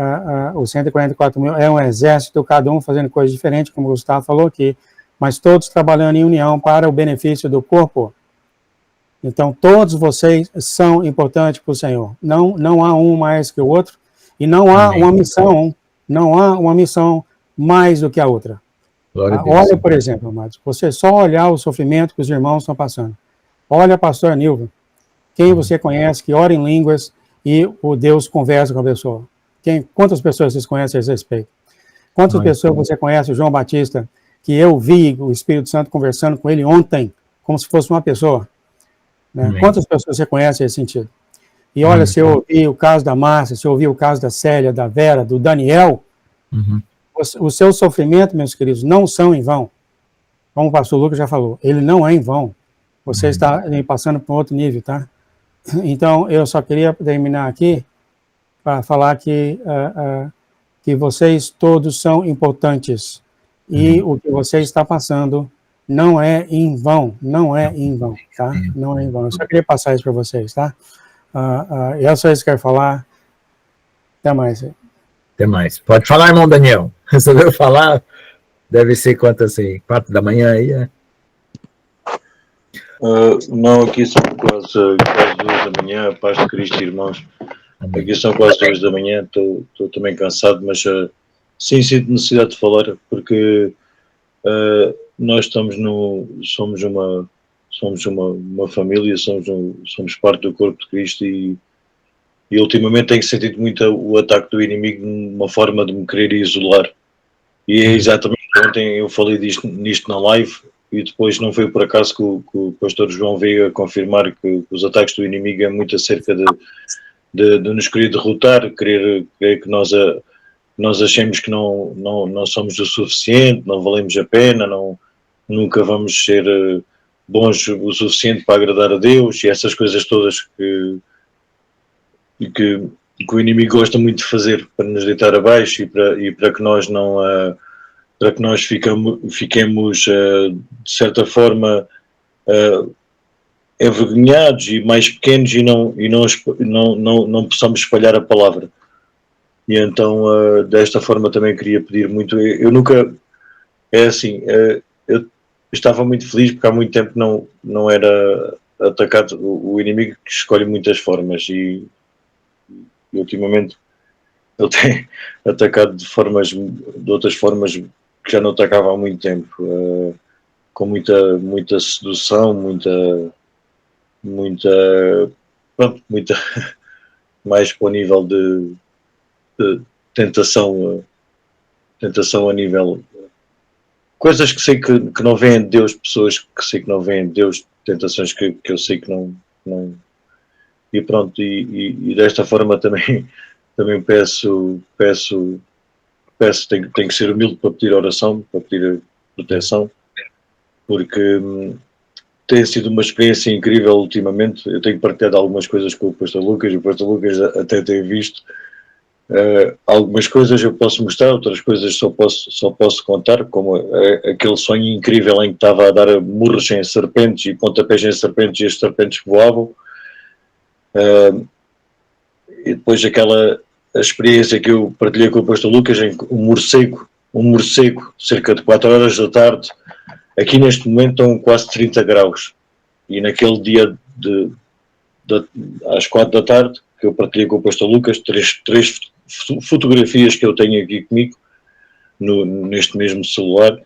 os 144 mil é um exército, cada um fazendo coisas diferentes, como o Gustavo falou aqui, mas todos trabalhando em união para o benefício do corpo. Então, todos vocês são importantes para o Senhor. Não há um mais que o outro, e não há uma missão mais do que a outra. Olha, por exemplo, amados, você só olhar o sofrimento que os irmãos estão passando. Olha, pastor Nilva, quem você conhece que ora em línguas e o Deus conversa com a pessoa? Quantas pessoas vocês conhecem a esse respeito? Quantas pessoas você conhece o João Batista, que eu vi o Espírito Santo conversando com ele ontem, como se fosse uma pessoa? Né? Quantas pessoas você conhece nesse sentido? E olha, se eu ouvi o caso da Márcia, se eu ouvi o caso da Célia, da Vera, do Daniel, o seu sofrimento, meus queridos, não são em vão. Como o pastor Lucas já falou, ele não é em vão. Você está passando para um outro nível, tá? Então, eu só queria terminar aqui para falar que que vocês todos são importantes e o que você está passando não é em vão, não é em vão, tá? Não é em vão. Eu só queria passar isso para vocês, tá? É só isso que eu quero falar. Até mais. Até mais. Pode falar, irmão Daniel. Resolveu falar? Deve ser quantas aí? 4 da manhã aí, né? Não, aqui são quase 2 da manhã, paz de Cristo, irmãos. Aqui são quase 2 da manhã, estou também cansado, mas sim, sinto necessidade de falar, porque nós somos uma família, somos parte do corpo de Cristo e ultimamente tenho sentido muito o ataque do inimigo numa forma de me querer isolar. E é exatamente ontem eu falei nisto na live e depois não foi por acaso que o pastor João veio a confirmar que os ataques do inimigo é muito acerca de nos querer derrotar, querer que nós achemos que não somos o suficiente, não valemos a pena, nunca vamos ser bons o suficiente para agradar a Deus e essas coisas todas que o inimigo gosta muito de fazer para nos deitar abaixo e para que nós não para que nós fiquemos de certa forma envergonhados e mais pequenos e não possamos espalhar a palavra. E então desta forma também queria pedir muito, eu nunca, é assim, eu estava muito feliz porque há muito tempo não era atacado, o inimigo que escolhe muitas formas e ultimamente ele tem atacado de outras formas que já não atacava há muito tempo, com muita sedução, muita mais para o nível de tentação a nível coisas que sei que não vêm de Deus, pessoas que sei que não vêm de Deus, tentações que eu sei que não e pronto, e desta forma também peço tenho que ser humilde para pedir oração, para pedir proteção, porque tem sido uma experiência incrível ultimamente. Eu tenho partilhado algumas coisas com o pastor Lucas, e o pastor Lucas até tem visto algumas coisas eu posso mostrar, outras coisas só posso contar, como aquele sonho incrível em que estava a dar murros em serpentes e pontapés em serpentes e as serpentes voavam. E depois aquela experiência que eu partilhei com o pastor Lucas em que um morcego, cerca de 4 horas da tarde, aqui neste momento estão quase 30 graus, e naquele dia às 4 da tarde, que eu partilhei com o pastor Lucas, três fotografias que eu tenho aqui comigo, neste mesmo celular,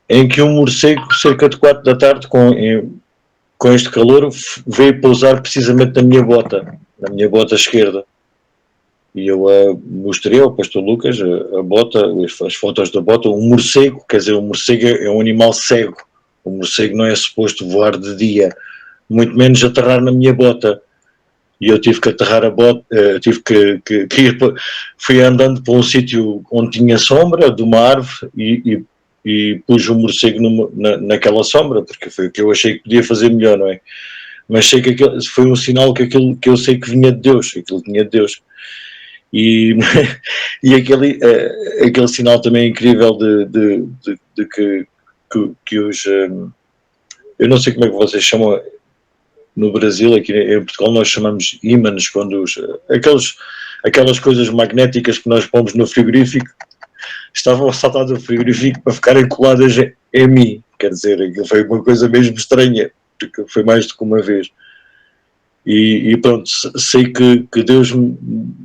em que um morcego, cerca de 4 da tarde, com este calor, veio pousar precisamente na minha bota esquerda. E eu mostrei ao pastor Lucas a bota, as fotos da bota, um morcego, quer dizer, um morcego é um animal cego, o morcego não é suposto voar de dia, muito menos aterrar na minha bota. E eu tive que aterrar a bota, tive que ir, fui andando para um sítio onde tinha sombra de uma árvore e pus o morcego naquela sombra, porque foi o que eu achei que podia fazer melhor, não é? Mas sei que foi um sinal que eu sei que vinha de Deus, aquilo vinha de Deus. E aquele sinal também incrível de que os... eu não sei como é que vocês chamam no Brasil, aqui em Portugal nós chamamos ímãs, quando aquelas coisas magnéticas que nós pomos no frigorífico estavam a saltar do frigorífico para ficarem coladas em mim. Quer dizer, aquilo foi uma coisa mesmo estranha, porque foi mais do que uma vez. E pronto, sei que Deus me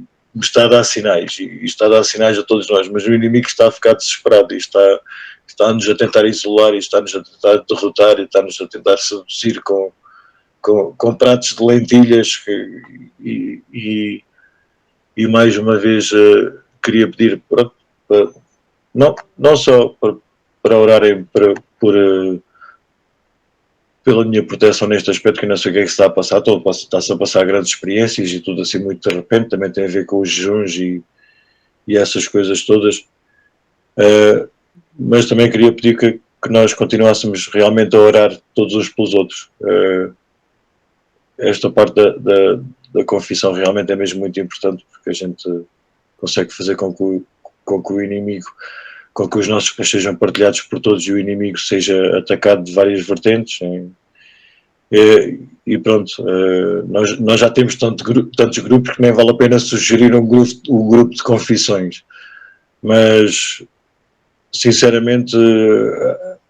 está a dar sinais, e está a dar sinais a todos nós, mas o inimigo está a ficar desesperado e está-nos a tentar isolar, e está-nos a tentar derrotar, e está-nos a tentar seduzir com pratos de lentilhas e mais uma vez queria pedir não só para orarem pela minha proteção neste aspecto, que eu não sei o que é que se está a passar, está-se a passar grandes experiências e tudo assim muito de repente, também tem a ver com os jejuns e essas coisas todas, mas também queria pedir que nós continuássemos realmente a orar todos uns pelos outros. Esta parte da confissão realmente é mesmo muito importante, porque a gente consegue fazer com que o inimigo, com que os nossos pés sejam partilhados por todos e o inimigo seja atacado de várias vertentes. E pronto, nós já temos tantos grupos que nem vale a pena sugerir um grupo de confissões, mas sinceramente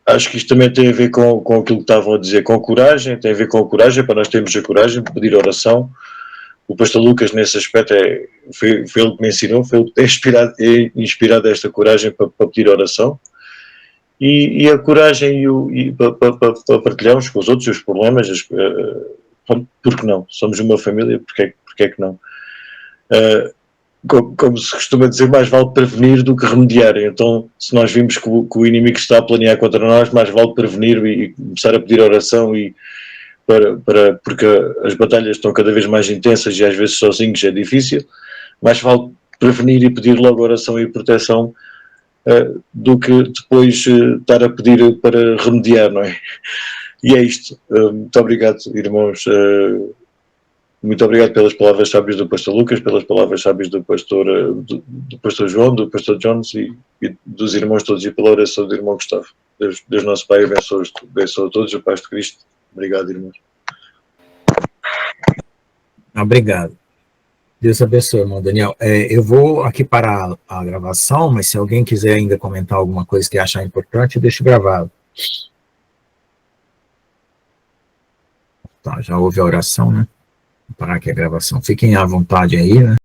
acho que isto também tem a ver com aquilo que estavam a dizer, com coragem, tem a ver com a coragem, para nós termos a coragem de pedir oração. O pastor Lucas nesse aspecto foi ele que me ensinou, foi ele que tem inspirado esta coragem para pedir oração. E a coragem para partilharmos com os outros os problemas, porque não? Somos uma família, porque é que não? Como se costuma dizer, mais vale prevenir do que remediar. Então, se nós vimos que o inimigo está a planear contra nós, mais vale prevenir e começar a pedir oração, porque as batalhas estão cada vez mais intensas e às vezes sozinhos é difícil. Mais vale prevenir e pedir logo oração e proteção do que depois estar a pedir para remediar, não é? E é isto. Muito obrigado, irmãos. Muito obrigado pelas palavras sábias do pastor Lucas, pelas palavras sábias do pastor João, do pastor Jones e dos irmãos todos, e pela oração do irmão Gustavo. Deus nosso Pai abençoe a todos, a paz de Cristo. Obrigado, irmãos. Obrigado. Deus abençoe, irmão Daniel. Eu vou aqui parar a gravação, mas se alguém quiser ainda comentar alguma coisa que achar importante, eu deixo gravado. Tá, já houve a oração, né? Vou parar aqui a gravação. Fiquem à vontade aí, né?